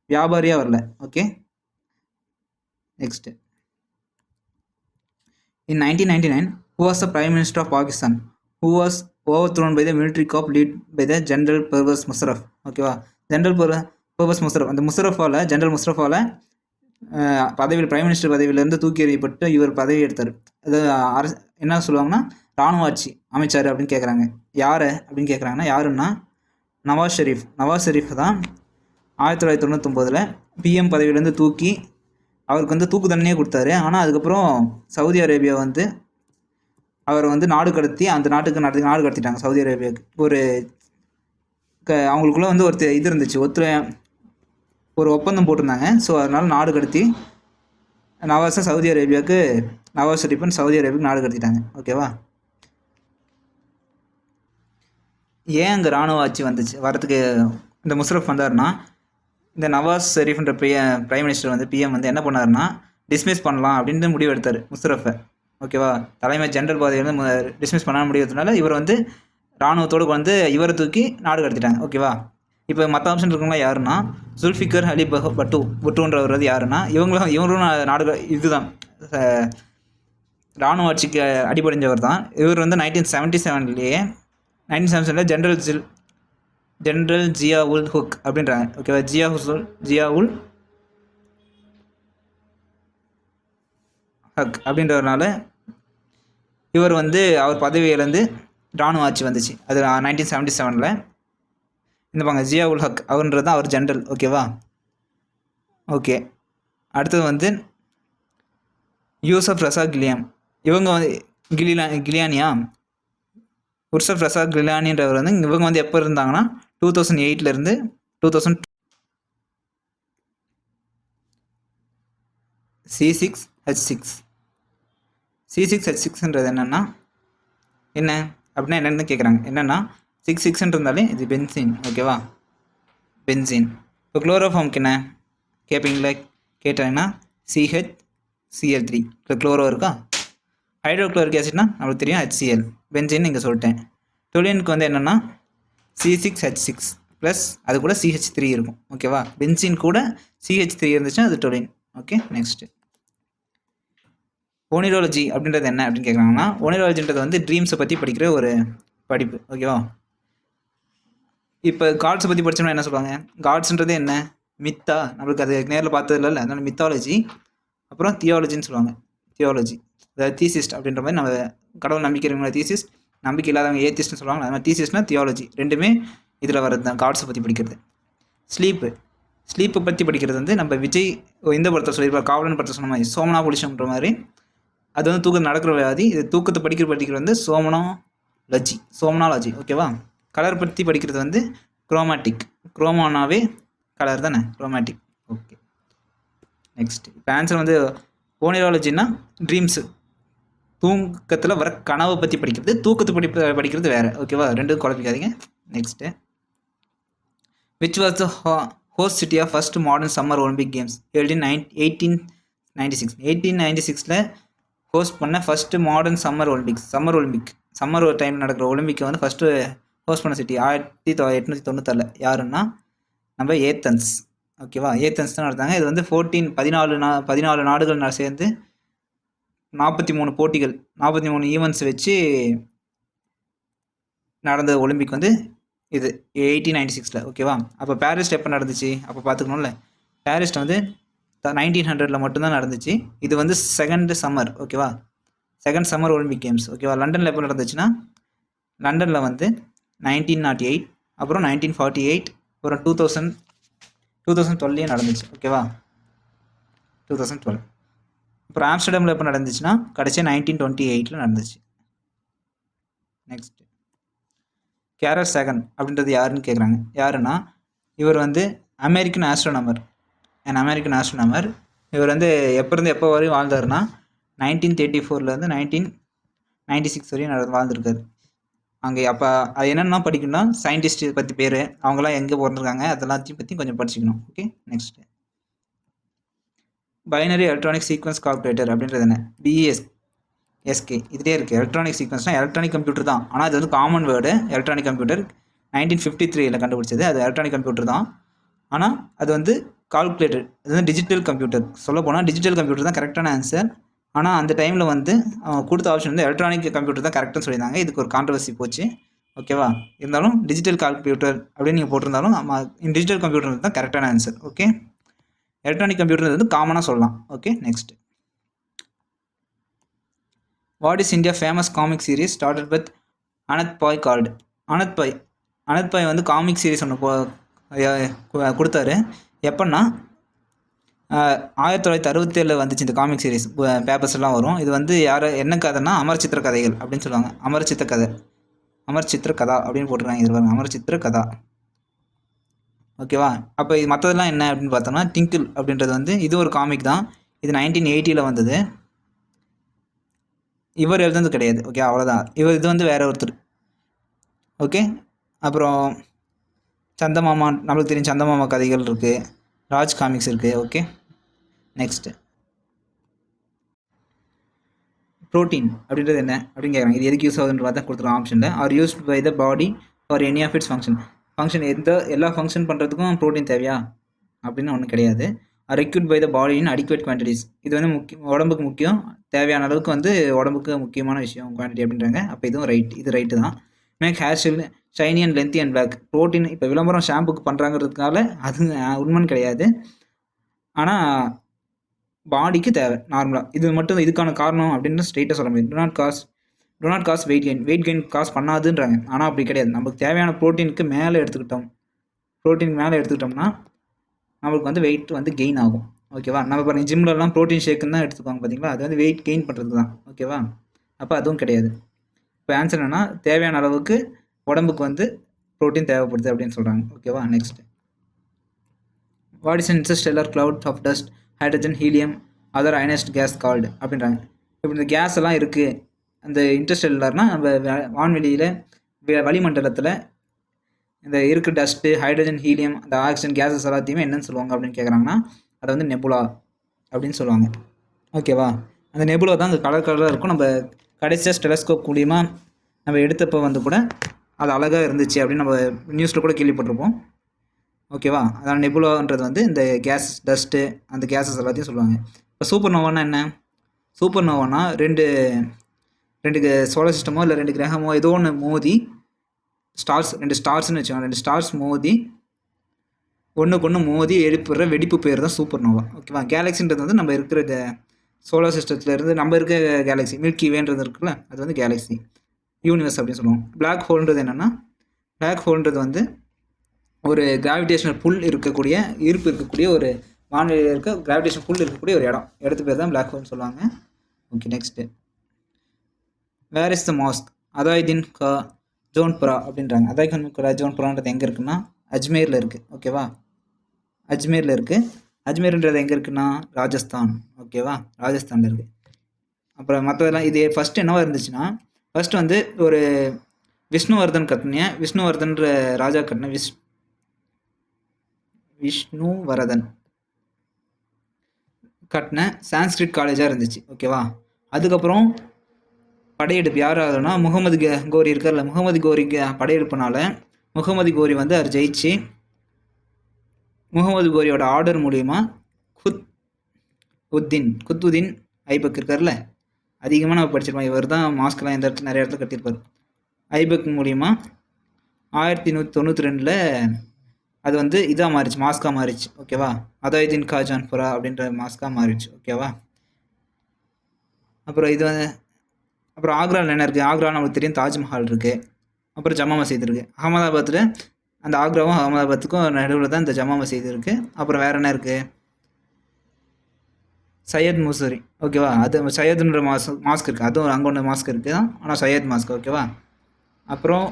வியாபாரியாக வரல. Okay, next. In 1999, who was the Prime Minister of Pakistan who was overthrown by the military coup led by the General Pervez Musharraf? ஓகேவா? ஜென்ரல் பர்வேஸ் முஷரஃப், அந்த ஜென்ரல் முஷரஃபால் பதவியில் பிரைம் மினிஸ்டர் பதவியிலேருந்து தூக்கி எறியப்பட்டு இவர் பதவி எடுத்தார். அது என்ன சொல்லுவாங்கன்னா இராணுவ ஆட்சி அமைச்சார் அப்படின்னு கேட்குறாங்க. யாரை அப்படின்னு கேட்குறாங்கன்னா யாருன்னா நவாஸ் ஷெரீஃப் தான் 1999 PM பதவியிலேருந்து தூக்கி அவருக்கு வந்து தூக்கு தண்டனையே கொடுத்தாரு. ஆனால் அதுக்கப்புறம் சவுதி அரேபியா வந்து அவர் வந்து நாடு கடத்திட்டாங்க. சவுதி அரேபியாவுக்கு அவங்களுக்குள்ள வந்து இது இருந்துச்சு, ஒரு ஒப்பந்தம் போட்டிருந்தாங்க. ஸோ அதனால் நாடு கடத்தி நவாஸ் ஷெரீஃபன் சவுதி அரேபியாவுக்கு நாடு கடத்திட்டாங்க. ஓகேவா? ஏன் அங்கே இராணுவ ஆட்சி வரத்துக்கு இந்த முஷரஃப் வந்தார்னா, இந்த நவாஸ் ஷெரீஃப்ன்ற பிரைம் மினிஸ்டர் வந்து PM வந்து என்ன பண்ணார்னா டிஸ்மிஸ் பண்ணலாம் அப்படின்ட்டு முடிவு எடுத்தார் முஷரஃபை. ஓகேவா? தலைமை ஜென்ரல் பதவியிலேருந்து டிஸ்மிஸ் பண்ண முடியாததுனால இவர் வந்து இராணுவத்தோடு வந்து இவரை தூக்கி நாடு கடத்திட்டாங்க. ஓகேவா? இப்போ மற்ற ஆப்ஷன் இருக்கவங்களா யாருன்னா ஜுல்ஃபிகர் அலி பட்டுன்றவர் யாருன்னா இவங்களும் நாடு இதுதான் இராணுவ ஆட்சிக்கு அடிபடைஞ்சவர் தான். இவர் வந்து 1977 ஜென்ரல் ஜியாவுல் ஹக் அப்படின்றாங்க. ஓகேவா? ஜியாவுல் ஹக் அப்படின்றதுனால இவர் வந்து அவர் பதவியிலேருந்து இராணுவ ஆட்சி வந்துச்சு. அது 1977 இந்த ஜியாவுல் ஹக் அவர்ன்றது தான் அவர் ஜென்ரல். ஓகேவா? ஓகே, அடுத்தது வந்து யூசப் ரசா கிலியான். இவங்க வந்து கிலியானியா உர்சப் ரசா கிலியானின்றவர் வந்து இவங்க வந்து எப்போ இருந்தாங்கன்னா 2008 2000 C6H6ன்றது என்னென்னா என்ன அப்படின்னா என்னென்னு கேட்குறாங்க. என்னென்னா 6 இருந்தாலே இது பென்சின். ஓகேவா, பென்சின். இப்போ குளோரோஃபார்முக்கு என்ன கேட்பீங்களா? கேட்டாங்கன்னா CHCl3. இப்போ குளோரோ இருக்கா. ஹைட்ரோக்ளோரிக் ஆசிட்னா நம்மளுக்கு தெரியும் HCl. பென்சின் இங்கே சொல்லிட்டேன். டொலினுக்கு வந்து என்னென்னா C6H6 ப்ளஸ் அது கூட CH3 இருக்கும். ஓகேவா, பென்சின் கூட CH3 இருந்துச்சுன்னா அது டொலின். ஓகே, நெக்ஸ்ட்டு ஓனிராலஜி அப்படின்றது என்ன அப்படின்னு கேட்குறாங்கன்னா, ஓனிராலஜின்றது வந்து ட்ரீம்ஸை பற்றி படிக்கிற ஒரு படிப்பு. ஓகேவா, இப்போ காட்ஸை பற்றி படித்தோம்னா என்ன சொல்லுவாங்க? காட்ஸ்ன்றது என்ன? மித்தா. நம்மளுக்கு அது நேரில் பார்த்தது இல்லை, அதனால மித்தாலஜி. அப்புறம் தியாலஜின்னு சொல்லுவாங்க. தியாலஜி அதாவது தீசிஸ்ட் அப்படின்ற மாதிரி நம்ம கடவுள் நம்பிக்கை இருக்கவங்கள தீசிஸ்ட், நம்பிக்கை இல்லாதவங்க ஏத்திஸ்ட்னு சொல்லுவாங்க. அது மாதிரி தீசிஸ்ட்னா தியாலஜி. ரெண்டுமே இதில் வர்றது தான் காட்ஸை பற்றி படிக்கிறது. ஸ்லீப்பை பற்றி படிக்கிறது வந்து நம்ம விஜய் இந்த படத்தை சொல்லியிருப்பார், காவலன் படத்தை சொன்ன மாதிரி சோமனாபுலிஷம்ன்ற மாதிரி. அது வந்து தூக்கம் நடக்கிற வியாதி. இது தூக்கத்தை படிக்கிறது வந்து சோமனாலஜி. ஓகேவா, கலர் பற்றி படிக்கிறது வந்து குரோமாட்டிக். குரோமானாவே கலர் தானே, குரோமாட்டிக். ஓகே, நெக்ஸ்ட் இப்போ ஆன்சர் வந்து ஓனிராலஜின்னா ட்ரீம்ஸு, தூக்கத்தில் வர கனவை பற்றி படிக்கிறது. தூக்கத்தை படிக்கிறது வேறு. ஓகேவா, ரெண்டும் குழப்பிக்காதீங்க. Next which was the host city of first modern summer Olympic games held in 1896. 1896 host பண்ண ஃபஸ்ட்டு மாடர்ன் சம்மர் ஒரு டைம் நடக்கிற ஒலிம்பிக்கை வந்து ஃபஸ்ட்டு ஹோஸ்ட் பண்ண சிட்டி 1896 யாருன்னா நம்ம ஏத்தன்ஸ். ஓகேவா, ஏத்தன்ஸ் தான் நடத்தாங்க. இது வந்து 14 நாடுகள் சேர்ந்து 43 போட்டிகள் 43 ஈவெண்ட்ஸ் வச்சு நடந்த ஒலிம்பிக் வந்து இது 1896. ஓகேவா, அப்போ பாரிஸ் எப்போ நடந்துச்சு அப்போ பார்த்துக்கணும்ல. பாரிஸ் வந்து 1900 மட்டும்தான் நடந்துச்சு. இது வந்து செகண்ட் சம்மர். ஓகேவா, செகண்ட் சம்மர் ஒலிம்பிக் கேம்ஸ். ஓகேவா, லண்டனில் எப்போ நடந்துச்சுன்னா லண்டனில் வந்து 1908, அப்புறம் 1948, அப்புறம் 2012 நடந்துச்சு. ஓகேவா, 2012. அப்புறம் ஆம்ஸ்டர்டாமில் எப்போ நடந்துச்சுன்னா கடைசியாக 1928 நடந்துச்சு. நெக்ஸ்ட் கேரல் சேகன் அப்படின்றது யாருன்னு கேட்குறாங்க. யாருன்னா இவர் வந்து அமெரிக்கன் ஆஸ்ட்ரோனமர். இவர் வந்து எப்போ வரையும் வாழ்ந்தாருன்னா 1934 1996 வரையும் வாழ்ந்துருக்காரு. அங்கே அப்போ அது என்னென்னா படிக்கணும்னா சயின்டிஸ்ட் பற்றி பேர், அவங்களாம் எங்கே பிறந்திருக்காங்க அதெல்லாத்தையும் பற்றி கொஞ்சம் படிச்சுக்கணும். Okay, next binary electronic sequence calculator அப்படின்றது என்ன? BESK. இதுலேயே இருக்குது. எலக்ட்ரானிக் சீக்வன்ஸ்னால் எலக்ட்ரானிக் கம்ப்யூட்டர் தான், ஆனால் அது வந்து காமன் வேர்டு. எலக்ட்ரானிக் கம்ப்யூட்டர் 1953 கண்டுபிடிச்சது. அது எலக்ட்ரானிக் கம்ப்யூட்டர் தான், ஆனால் அது வந்து கால்குலேட்டர். அது வந்து டிஜிட்டல் கம்ப்யூட்டர். சொல்ல போனால் டிஜிட்டல் கம்ப்யூட்டர் தான் கரெக்டான ஆன்சர். ஆனால் அந்த டைமில் வந்து கொடுத்த ஆப்ஷன் வந்து எலக்ட்ரானிக் கம்ப்யூட்டர் தான் கரெக்டாக சொல்லியிருந்தாங்க. இதுக்கு ஒரு கான்ட்ரவர்சி போச்சு. ஓகேவா, இருந்தாலும் டிஜிட்டல் கம்ப்யூட்டர் அப்படின்னு நீங்கள் போட்டிருந்தாலும் டிஜிட்டல் கம்ப்யூட்டர் தான் கரெக்டான ஆன்சர். ஓகே, எலக்ட்ரானிக் கம்ப்யூட்டர் வந்து காமனாக சொல்லலாம். Okay, next what is India famous comic series started with Anant Pai called? Anant Pai வந்து காமிக் சீரீஸ் ஒன்று கொடுத்தாரு. எப்போன்னா 1967 வந்துச்சு இந்த காமிக் சீரீஸ். பேப்பர்ஸ்லாம் வரும். இது வந்து என்ன கதைன்னா அமர்சித்திர கதைகள் அப்படின்னு சொல்லுவாங்க. அமர்சித்திர கதா அப்படின்னு போட்டுருக்காங்க. இது பாருங்க, அமர்சித்திர கதா. ஓகேவா, அப்போ இது மற்றதெல்லாம் என்ன அப்படின்னு பார்த்தோம்னா டிங்கிள் அப்படின்றது வந்து இது ஒரு காமிக் தான். இது 1980 வந்தது. இவர் எழுதுனது கிடையாது. ஓகே, அவ்வளோதான். இது வந்து வேற ஒருத்தர். ஓகே, அப்புறம் சந்தமாமா, நம்மளுக்கு தெரியும் சந்தமாமா கதைகள் இருக்குது, ராஜ் காமிக்ஸ் இருக்குது. ஓகே, நெக்ஸ்ட்டு ப்ரோட்டீன் அப்படின்றது என்ன அப்படின்னு கேட்குறாங்க. இது எதுக்கு யூஸ் ஆகுதுன்ற பார்த்தா கொடுத்துருவோம் ஆப்ஷனில். Are used by the body for any of its function எல்லா ஃபங்க்ஷன் பண்ணுறதுக்கும் ப்ரோட்டீன் தேவையா அப்படின்னு ஒன்றும் கிடையாது. Are required by the body in adequate quantities. இது வந்து உடம்புக்கு முக்கியம், தேவையான அளவுக்கு வந்து உடம்புக்கு முக்கியமான விஷயம் குவான்டிட்டி அப்படின்றாங்க. அப்போ இதுவும் இது ரைட்டு தான். Make hair style shiny and lengthy and black. Protein இப்போ விளம்பரம் ஷாம்புக்கு பண்ணுறாங்கிறதுனால அது உண்மைன்னு கிடையாது, ஆனால் பாடிக்கு தேவை நார்மலாக. இது மட்டும் இதுக்கான காரணம் அப்படின்னு ஸ்ட்ரெயிட்டாக சொல்ல முடியும். Do not cause weight gain cause பண்ணாதுன்றாங்க. ஆனால் அப்படி கிடையாது. நமக்கு தேவையான ப்ரோட்டீனுக்கு மேலே எடுத்துக்கிட்டோம்னா நம்மளுக்கு வந்து வெயிட் வந்து கெயின் ஆகும். ஓகேவா? நம்ம பாருங்கள் ஜிம்லலாம் ப்ரோட்டீன் ஷேக்குன்னு தான் எடுத்துக்குவாங்க பார்த்தீங்களா, அது வந்து வெயிட் கெயின் பண்ணுறது தான். ஓகேவா? அப்போ அதுவும் கிடையாது. இப்போ ஆன்சர் என்னன்னா தேவையான அளவுக்கு உடம்புக்கு வந்து ப்ரோட்டீன் தேவைப்படுது அப்படின்னு சொல்கிறாங்க. ஓகேவா? Next, what is interstellar cloud of dust hydrogen helium other ionised gas called அப்படின்றாங்க. இப்போ இந்த கேஸ் எல்லாம் இருக்குது, அந்த இன்டர்ஸ்டெல்லர்னால் நம்ம வான்வெளியில் வளிமண்டலத்தில் இந்த இருக்க டஸ்ட்டு ஹைட்ரஜன் ஹீலியம் அந்த ஆக்சிஜன் கேஸஸ் எல்லாத்தையுமே என்னன்னு சொல்லுவாங்க அப்படின்னு கேட்குறாங்கன்னா அதை வந்து நெபுலா அப்படின்னு சொல்லுவாங்க. ஓகேவா? அந்த நெபுலா தான் அங்கே கலர் கலராக இருக்கும். நம்ம கடைசியாக டெலஸ்கோப் மூலிமா நம்ம எடுத்தப்போ வந்து கூட அது அழகாக இருந்துச்சு அப்படின்னு நம்ம நியூஸில் கூட கேள்விப்பட்டிருப்போம். ஓகேவா? அதான் நெபுலான்றது வந்து இந்த கேஸ் டஸ்ட்டு அந்த கேஸஸ் எல்லாத்தையும் சொல்லுவாங்க. இப்போ சூப்பர் நோவானா என்ன? சூப்பர் நோவானா ரெண்டு சோலார் சிஸ்டமோ இல்லை 2 கிரகமோ ஏதோ ஒன்று மோதி ரெண்டு ஸ்டார்ஸ்னு வச்சுக்கோங்க, 2 ஸ்டார்ஸ் மோதி ஒன்றுக்கு ஒன்று மோதி எழுப்புற வெடிப்பு பேர் தான் சூப்பர் நோவா. ஓகேவா? கேலக்ஸின்றது வந்து நம்ம இருக்கிற சோலார் சிஸ்டத்துலேருந்து நம்ம இருக்க கேலக்ஸி மில்கி வேன்றது இருக்குல்ல, அது வந்து கேலக்ஸி யூனிவர்ஸ் அப்படின்னு சொல்லுவோம். பிளாக் ஹோல்ன்றது என்னென்னா, பிளாக் ஹோல்ன்றது வந்து ஒரு கிராவிடேஷனல் புல் இருக்கக்கூடிய ஈர்ப்பு இருக்கக்கூடிய ஒரு வானிலையில் இருக்க கிராவிடேஷன் புல் இருக்கக்கூடிய ஒரு இடத்து பேர் தான் பிளாக் ஹோல்னு சொல்லுவாங்க. Okay, next, where is the mosque Adhai Din Ka Jhonpra அப்படின்றாங்க. அதாய்தீன் கா ஜோன்புரான்றது எங்கே இருக்குன்னா அஜ்மீரில் இருக்குது. ஓகேவா? அஜ்மீரில் இருக்குது. அஜ்மீர்ன்றது எங்கே இருக்குன்னா ராஜஸ்தான். ஓகேவா? ராஜஸ்தானில் இருக்குது. அப்புறம் மற்றதெல்லாம் இது ஃபஸ்ட்டு என்னவா இருந்துச்சுன்னா, ஃபஸ்ட்டு வந்து ஒரு விஷ்ணுவர்தன்ற ராஜா கட்டின விஷ்ணுவர்தன் கட்டின சான்ஸ்கிரிட் காலேஜாக இருந்துச்சு. ஓகேவா? அதுக்கப்புறம் படையெடுப்பு யார் ஆகுதுன்னா முகமது கோரி இருக்கார்ல, முகமது கோரிக்கு படையெடுப்புனால முகமது கோரி வந்து அவர் ஜெயிச்சு முகமது கோரியோட ஆர்டர் மூலிமா குத்துதீன் ஐபக் இருக்கார்ல, அதிகமாக நம்ம படிச்சிருப்போம், இவர் தான் மாஸ்க்லாம் இந்த இடத்துல நிறைய இடத்துல கட்டியிருப்பார். ஐபக் மூலிமா 1192 அது வந்து இதாக மாறிச்சு, மாஸ்காக மாறிச்சு. ஓகேவா? அதாய்தீன் கா ஜோன்புரா அப்படின்ற மாஸ்காக மாறிச்சு. ஓகேவா? அப்புறம் ஆக்ராவில் என்ன இருக்குது? ஆக்ரா நமக்கு தெரியும், தாஜ்மஹால் இருக்குது. அப்புறம் ஜமா மசீத் இருக்குது. அகமதாபாத்தில் அந்த ஆக்ராவும் அகமதாபாத்துக்கும் நடுவில் தான் இந்த ஜமா மசீத் இருக்குது. அப்புறம் வேறு என்ன இருக்குது? சையத் மூசூரி. ஓகேவா? அது சையதுன்ற மாஸ்க் இருக்குது, அதுவும் அங்கே ஒன்று மாஸ்க் இருக்குது தான், ஆனால் சையத் மாஸ்க். ஓகேவா? அப்புறம்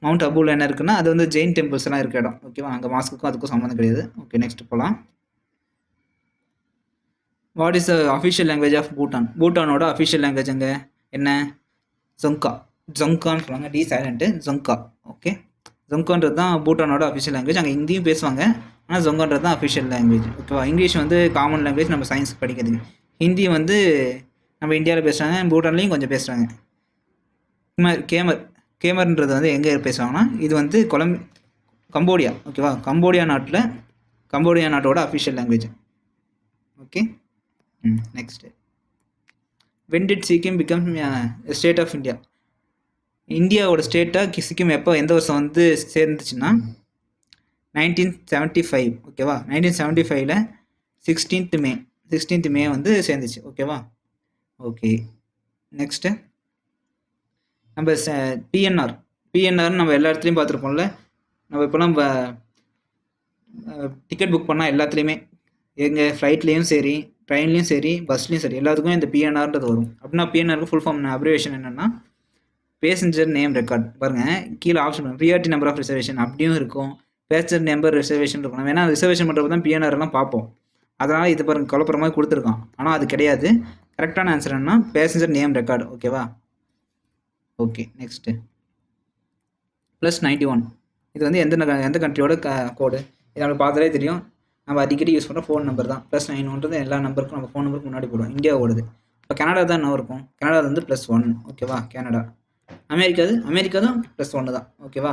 மவுண்ட் அபுவில் என்ன இருக்குன்னா அது வந்து ஜெயின் டெம்பிள்ஸ் எல்லாம் இருக்க இடம். ஓகேவா? அங்கே மாஸ்க்குக்கும் அதுக்கும் சம்மந்தம் கிடையாது. ஓகே, நெக்ஸ்ட் போகலாம். What is the official language of Bhutan? பூட்டானோட அஃபிஷியல் லாங்குவேஜ் அங்கே என்ன? ஜொங்கான்னு சொல்லுவாங்க, டி சைலண்ட்டு, ஜொங்கா. ஓகே, ஜொங்கான்றது தான் பூட்டானோட அஃபிஷியல் லாங்குவேஜ். அங்கே ஹிந்தியும் பேசுவாங்க, ஆனால் ஜொங்கான்றது தான் அஃபிஷியல் லாங்குவேஜ். ஓகேவா? இங்கிலீஷ் வந்து காமன் லாங்குவேஜ், நம்ம சயின்ஸ் படிக்கிறதுக்கு. ஹிந்தி வந்து நம்ம இந்தியாவில் பேசுகிறாங்க, பூட்டான்லேயும் கொஞ்சம் பேசுகிறாங்க. கேமர்ன்றது வந்து எங்கே பேசுவாங்கன்னா இது வந்து கம்போடியா. ஓகேவா? கம்போடியா நாட்டோட official language. Okay, next, when did Sikkim become state of India? இந்தியாவோட ஸ்டேட்டாக சிக்கிம் எந்த வருஷம் வந்து சேர்ந்துச்சுன்னா 1975. ஓகேவா? 1975 16th மே வந்து சேர்ந்துச்சு. ஓகேவா? ஓகே, நெக்ஸ்ட்டு, நம்ம பிஎன்ஆர்னு நம்ம எல்லா இடத்துலையும் பார்த்துருப்போம்ல. நம்ம இப்போலாம் டிக்கெட் புக் பண்ணால் எல்லாத்துலேயுமே எங்கள் ஃப்ளைட்லேயும் சரி, ட்ரெயின்லேயும் சரி, பஸ்லேயும் சரி, எல்லாத்துக்கும் இந்த பிஎன்ஆர்ன்றது வரும். அப்படின்னா பிஎன்ஆருக்கு ஃபுல் ஃபார்ம் அப்ரிவேஷன் என்னென்னா பேசஞ்சர் நேம் ரெக்கார்ட். பாருங்கள், கீழே option priority number of reservation அப்படியும் இருக்கும், பேசஞ்சர் நம்பர் ரிசர்வேஷன் இருக்கும். நம்ம வேணால் ரிசர்வேஷன் பண்ணுறப்ப தான் பிஎன்ஆர் எல்லாம் பார்ப்போம். அதனால் இது பாருங்கள் குழப்பற மாதிரி கொடுத்துருக்கான், ஆனால் அது கிடையாது. கரெக்டான ஆன்சர் என்னன்னா பேசஞ்சர் நேம் ரெக்கார்டு. ஓகேவா? ஓகே, நெக்ஸ்ட்டு, +91 இது வந்து எந்த கண்ட்ரியோட கோடு? இது நம்மளுக்கு பார்த்தாலே தெரியும், நம்ம அடிக்கடி யூஸ் பண்ணுற ஃபோன் நம்பர் தான். +91 எல்லா நம்பருக்கும் நம்ம ஃபோன் நம்பருக்கு முன்னாடி போடுவோம். இந்தியா ஓடுது. இப்போ கனடா தான் என்ன இருக்கும்? கனடா வந்து +1. ஓகேவா? கனடா. அமெரிக்கா தான் +1 தான். ஓகேவா?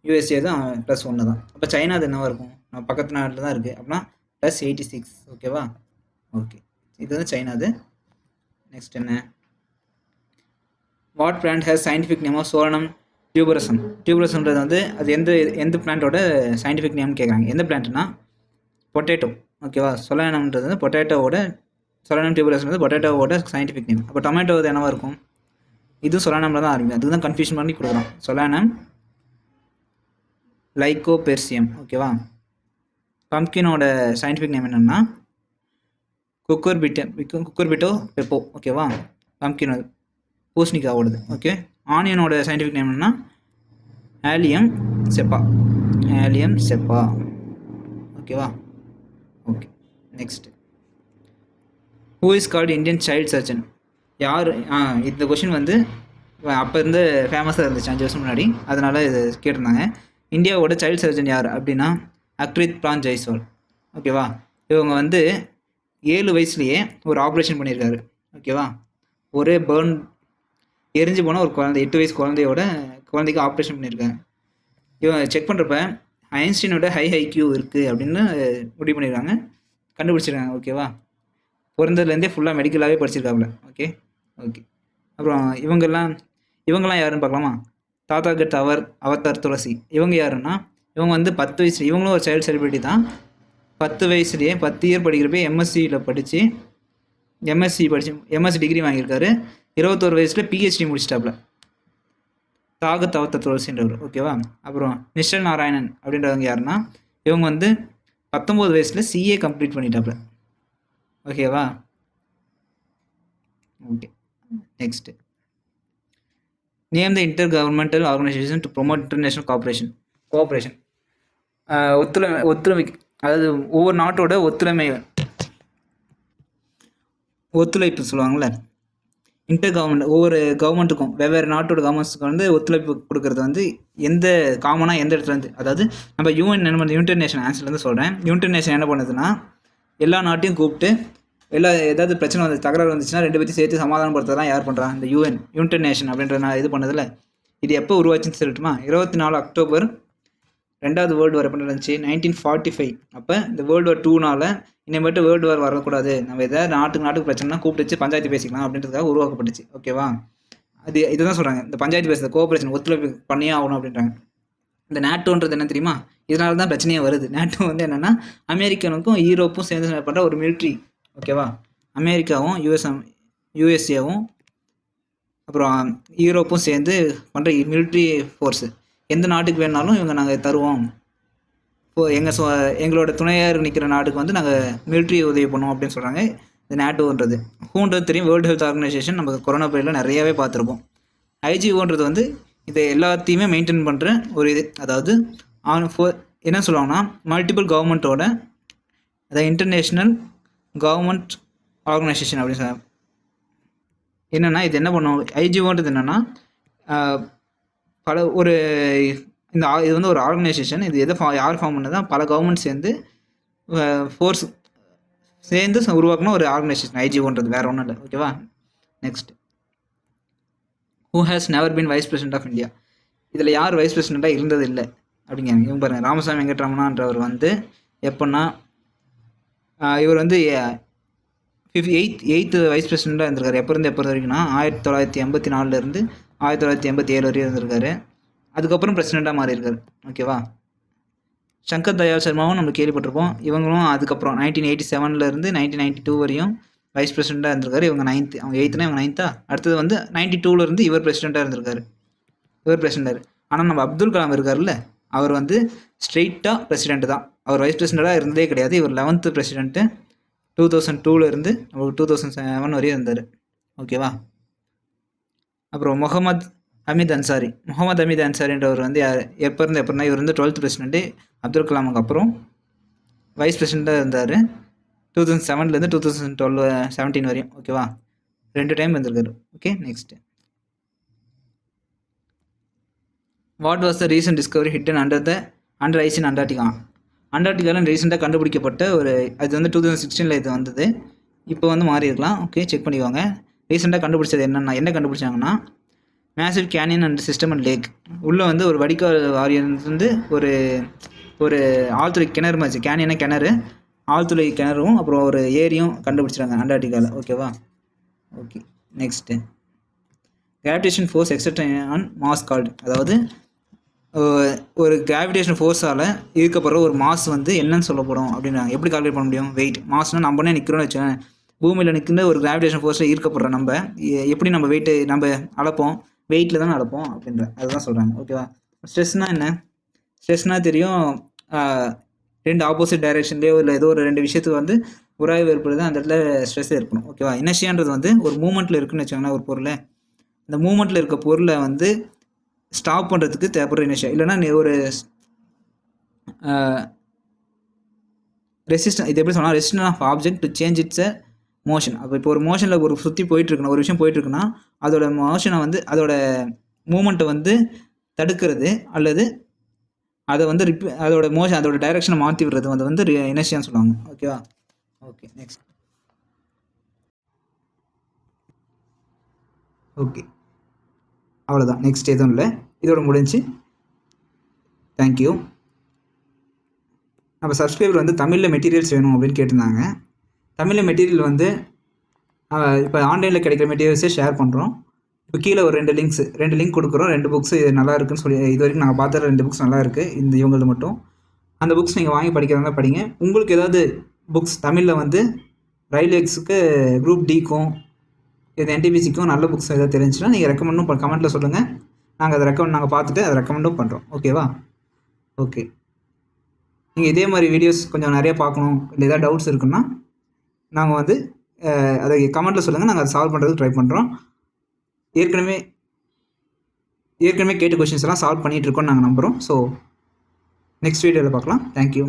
யூஎஸ்ஏ தான் +1 தான். அப்போ சைனா அது என்னவா இருக்கும்? நம்ம பக்கத்து நாட்டில் தான் இருக்குது, அப்படின்னா +86. ஓகேவா? ஓகே, இது வந்து சைனா. அது நெக்ஸ்ட் என்ன? What plant has scientific name of solanum டியூபரசன்றது வந்து அது எந்த பிளான்ட்டோட சயின்டிஃபிக் நேம்னு கேட்குறாங்க. எந்த பிளான்ட்னா பொட்டேட்டோ. ஓகேவா? சொலனம்ன்றது வந்து சொலனம் டியூபரசன் வந்து பொட்டேட்டோவோட சயின்டிஃபிக் நேம். அப்போ டொமேட்டோ அது என்னவா இருக்கும்? இதுவும் சொலானமில் தான் ஆரம்பிக்கும், அதுக்கு தான் கன்ஃபியூஷன் பண்ணி கொடுக்குறோம். சொலானம் லைக்கோபெர்சியம். ஓகேவா? பம்ப்கினோட சயின்டிஃபிக் நேம் என்னென்னா குக்கர்பிட்டோ பெப்போ. ஓகேவா? பம்ப்கின் பூசணிக்காவோடது. ஓகே. ஆனியனோட சயின்டிஃபிக் நேம் என்னென்னா ஆலியம் செப்பா. ஓகேவா? Okay. Next, who is called Indian child surgeon? யார்? இந்த கொஷின் வந்து அப்போ இருந்து ஃபேமஸாக இருந்துச்சு 5 வருஷம் முன்னாடி, அதனால் இது கேட்டிருந்தாங்க. இந்தியாவோட சைல்டு சர்ஜன் யார் அப்படின்னா அக்ரித் பிரான் ஜெய்ஸ்வால். ஓகேவா? இவங்க வந்து 7 வயசுலேயே ஒரு ஆப்ரேஷன் பண்ணியிருக்காரு. ஓகேவா? ஒரே எரிஞ்சு போன ஒரு குழந்தை, 8 வயசு குழந்தைக்கு ஆப்ரேஷன் பண்ணியிருக்காங்க. இவங்க செக் பண்ணுறப்ப ஐன்ஸ்டீனோட ஹை ஐக்யூ இருக்குது அப்படின்னு முடிவு பண்ணியிருக்காங்க, கண்டுபிடிச்சிருக்காங்க. ஓகேவா? பிறந்ததுலேருந்தே ஃபுல்லாக மெடிக்கலாகவே படிச்சிருக்காப்புல. ஓகே. அப்புறம் இவங்கெல்லாம் யாருன்னு பார்க்கலாமா? தாத்தாகட் அவதார் துளசி. இவங்க யாருன்னா இவங்க வந்து 10 வயசு, இவங்களும் ஒரு சைல்டு செலிபிரிட்டி தான். 10 வயசுலேயே 10 இயர் படிக்கிறப்ப எம்எஸ்சி டிகிரி வாங்கியிருக்காரு. 21 வயசில் பிஹெச்டி முடிச்சிட்டாப்புல தாகத் அவதார் துளசின்றவர். ஓகேவா? அப்புறம் நிஷல் நாராயணன் அப்படின்றவங்க யாருன்னா இவங்க வந்து 19 வயசில் சிஏ கம்ப்ளீட் பண்ணிட்டாப்புல. ஓகேவா? Okay. Next, name the inter governmental organisation to promote international cooperation. ஒத்துழைப்பு, அதாவது ஒவ்வொரு நாட்டோட ஒத்துழைப்பு சொல்லுவாங்கள்ல, இன்டர் கவர்மெண்ட், ஒவ்வொரு கவர்மெண்ட்டுக்கும் வெவ்வேறு நாட்டோட கவர்மெண்ட்ஸுக்கு வந்து ஒத்துழைப்பு கொடுக்கறது வந்து எந்த இடத்துல இருந்து, அதாவது நம்ம யுனைடெட் நேஷன் ஆன்சர்லேருந்து சொல்கிறேன். யுனைடெட் நேஷன் என்ன பண்ணுதுன்னா எல்லா நாட்டையும் கூப்பிட்டு ஏதாவது பிரச்சனை தகராறு வந்துச்சுன்னா 2 பேர்த்தையும் சேர்த்து சமாதானப்படுத்தலாம். யார் பண்ணுறா? இந்த யுனைடெட் நேஷன் அப்படின்ற நான் இது பண்ணதில்ல. இது எப்போ உருவாச்சுன்னு சொல்லட்டுமா? 24 அக்டோபர் 2வது வேர்ல்டு வார் எப்போ நடந்துச்சு? 1945. அப்போ இந்த வேர்ல்டு வார் 2னால இனிமேட்டு வேர்ல்டு வார் வரக்கூடாது, நம்ம எதாவது நாட்டுக்கு பிரச்சனைனா கூப்பிட்டு வச்சு பஞ்சாயத்து பேசிக்கலாம் அப்படின்றதுக்காக உருவாக்கப்பட்டுச்சு. ஓகேவா? இதுதான் சொல்கிறாங்க, இந்த பஞ்சாயத்து பேசுறது கோஆப்ரேஷன் ஒத்துழைப்பு பண்ணியே ஆகணும் அப்படின்றாங்க. இந்த நேட்டோன்றது என்ன தெரியுமா? இதனால தான் பிரச்சனையே வருது. நேட்டோ வந்து என்னென்னா அமெரிக்கனுக்கும் யூரோப்பும் சேர்ந்து பண்ணுற ஒரு மிலிட்ரி. ஓகேவா? அமெரிக்காவும் யூஎஸ்ஏவும் அப்புறம் யூரோப்பும் சேர்ந்து பண்ணுற மிலிட்ரி ஃபோர்ஸு. எந்த நாட்டுக்கு வேணாலும் இவங்க நாங்கள் தருவோம், எங்களோட துணையாக நிற்கிற நாட்டுக்கு வந்து நாங்கள் மிலிட்ரி உதவி பண்ணுவோம் அப்படின்னு சொல்கிறாங்க. இந்த நேட்டோன்றது ஹூன்றது தெரியும், வேர்ல்டு ஹெல்த் ஆர்கனைசேஷன். நம்ம கொரோனா பீரியடில் நிறையாவே பார்த்துருப்போம். ஐஜிஓன்றது வந்து இதை எல்லாத்தையுமே மெயின்டைன் பண்ணுற ஒரு இது, அதாவது என்ன சொல்லுவாங்கன்னா மல்டிபிள் கவர்மெண்ட்டோட, அதாவது இன்டர்நேஷ்னல் கவர்மெண்ட் ஆர்கனைசேஷன் அப்படின்னு சொல்லுவாங்க. என்னென்னா இது என்ன பண்ணுவோம், ஐஜிஓன்றது என்னென்னா இது வந்து ஒரு ஆர்கனைசேஷன். இது யார் ஃபார்ம் பண்ணதான்? பல கவர்மெண்ட் சேர்ந்து ஃபோர்ஸ் சேர்ந்து உருவாக்கின ஒரு ஆர்கனைசேஷன் ஐஜிஓன்றது, வேறு ஒன்றும் இல்லை. ஓகேவா? Next, who has never been vice president of India? இதில் யார் வைஸ் பிரசிடெண்ட்டாக இருந்தது இல்லை அப்படிங்க. இவங்க பாருங்கள், ராமசாமி வெங்கட்ராமனான்றவர் வந்து எப்போன்னா இவர் வந்து 8th வைஸ் பிரசிடெண்ட்டாக இருந்திருக்காரு. எப்போ வரைக்கும்னா 1984 1987 வரையும் இருந்திருக்காரு. அதுக்கப்புறம் பிரசிடெண்ட்டாக மாறியிருக்காரு. ஓகேவா? சங்கர் தயாள் சர்மாவும் நம்ம கேள்விப்பட்டிருப்போம். இவங்களும் அதுக்கப்புறம் 1987 1992 வரையும் வைஸ் பிரசிடெண்ட்டாக இருந்திருக்காரு. இவங்க 9th, அவங்க 8th, இவங்க 9th. அடுத்தது வந்து 92 இவர் பிரசிடெண்ட்டாக இருந்திருக்காரு. ஆனால் நம்ம அப்துல் கலாம் இருக்கார்ல, அவர் வந்து ஸ்ட்ரெயிட்டாக பிரசிடெண்ட் தான். அவர் வைஸ் பிரசிடெண்ட்டாக இருந்ததே கிடையாது. இவர் 11th பிரசிடெண்ட்டு. 2002 2007 வரையும் இருந்தார். ஓகேவா? அப்புறம் முகமது ஹமீத் அன்சாரின்றவர் வந்து எப்படின்னா இவர் வந்து 12th பிரசிடெண்ட்டு. அப்துல் கலாமுக்கு அப்புறம் வைஸ் பிரசிடெண்ட்டாக இருந்தார் 2007 2017 வரையும். ஓகேவா? 2 டைம் வந்திருக்காரு. Okay. Next, what was the recent discovery hidden under ice in Antarctica? அண்டார்டிகாவில் ரீசெண்டாக கண்டுபிடிக்கப்பட்ட அது வந்து 2016 இது வந்தது. இப்போ வந்து மாறி இருக்கலாம். ஓகே, செக் பண்ணிக்கோங்க. ரீசெண்டாக கண்டுபிடிச்சது என்ன கண்டுபிடிச்சாங்கன்னா massive canyon and system and lake. உள்ளே வந்து ஒரு வடிகால் வாரியந்து ஒரு ஆழ்துளை கிணறு மாதிரி, கேனியன கிணறு, ஆழ்துளை கிணறும் அப்புறம் ஒரு ஏரியும் கண்டுபிடிச்சிட்டாங்க அண்டார்டிகாவில். ஓகேவா? Okay. Next, gravitation force etcetera on mass called. அதாவது ஒரு கிராவிடேஷன் ஃபோர்ஸால் ஈர்க்கப்படுற ஒரு மாஸ் வந்து என்னன்னு சொல்லப்படும் அப்படின்னாங்க. எப்படி கால்குலேட் பண்ண முடியும்? வெயிட். மாஸ்னால் நம்மனே நிற்கிறோன்னு வச்சேன், பூமியில் நிற்கிற ஒரு கிராவிடேஷன் ஃபோர்ஸில் ஈர்க்கப்படுற நம்ம எப்படி நம்ம வெயிட்டு நம்ம அளப்போம்? வெயிட்டில் தான் அளப்போம் அதுதான் சொல்கிறாங்க. ஓகேவா? ஸ்ட்ரெஸ்னால் என்ன? ஸ்ட்ரெஸ்னால் தெரியும், 2 ஆப்போசிட் டைரெக்ஷன்லேயோ இல்லை ஏதோ ஒரு 2 விஷயத்துக்கு வந்து உராய்வு ஏற்படுது, அந்த இடத்துல ஸ்ட்ரெஸ் இருக்கணும். ஓகேவா? இனர்ஷியான்றது வந்து ஒரு மூமெண்ட்டில் இருக்குன்னு வச்சுக்கோங்களேன் ஒரு பொருளை. இந்த மூமெண்ட்டில் இருக்க பொருளை வந்து ஸ்டாப் பண்ணுறதுக்கு தேவைப்படுற இனர்ஷியா. இல்லைனா நீ ஒரு ரெசிஸ்டன், இது எப்படி சொன்னால் resistance of object to change its motion. அப்போ இப்போ ஒரு மோஷனில் ஒரு சுற்றி போயிட்டுருக்குன்னா, ஒரு விஷயம் போயிட்டுருக்குன்னா அதோட மோஷனை வந்து அதோட மூமெண்ட்டை வந்து தடுக்கிறது அல்லது அதை வந்து அதோட மோஷன் அதோட டைரெக்ஷனை மாற்றி விடுறது வந்து இனர்ஷியான்னு சொல்லுவாங்க. ஓகேவா? Okay, next. ஓகே, அவ்வளோதான். நெக்ஸ்ட் எதுவும் இல்லை, இதோட முடிஞ்சு. தேங்க்யூ. நம்ம சப்ஸ்கிரைபர் வந்து தமிழில் மெட்டீரியல்ஸ் வேணும் அப்படின்னு கேட்டிருந்தாங்க. தமிழில் மெட்டீரியல் வந்து இப்போ ஆன்லைனில் கிடைக்கிற மெட்டீரியல்ஸே ஷேர் பண்ணுறோம். இப்போ கீழே ஒரு 2 லிங்க் கொடுக்குறோம். 2 புக்ஸ் இது நல்லா இருக்குன்னு சொல்லி இது வரைக்கும் நாங்கள் பார்த்த 2 புக்ஸ் நல்லா இருக்குது இவங்களது மட்டும். அந்த புக்ஸ் நீங்கள் வாங்கி படிக்கிறதா படிங்க. உங்களுக்கு ஏதாவது புக்ஸ் தமிழில் வந்து ரயில்வேஸ்க்கு குரூப் டிக்கும் இது என்டிபிசிக்கும் நல்ல புக்ஸ் எதாவது தெரிஞ்சுன்னா நீங்கள் ரெக்கமெண்டும் கமெண்ட்டில் சொல்லுங்கள். நாங்கள் அதை நாங்கள் பார்த்துட்டு அதை ரெக்கமெண்டும் பண்ணுறோம். ஓகேவா? ஓகே, நீங்கள் இதே மாதிரி வீடியோஸ் கொஞ்சம் நிறைய பார்க்கணும், இல்லை ஏதாவது டவுட்ஸ் இருக்குன்னா நாங்கள் வந்து அதை கமெண்ட்டில் சொல்லுங்கள். நாங்கள் அதை சால்வ் பண்ணுறதுக்கு ட்ரை பண்ணுறோம். ஏற்கனவே கேட்ட கொஷின்ஸ் எல்லாம் சால்வ் பண்ணிகிட்ருக்கோன்னு நாங்கள் நம்புகிறோம். ஸோ நெக்ஸ்ட் வீடியோவில் பார்க்கலாம். தேங்க்யூ.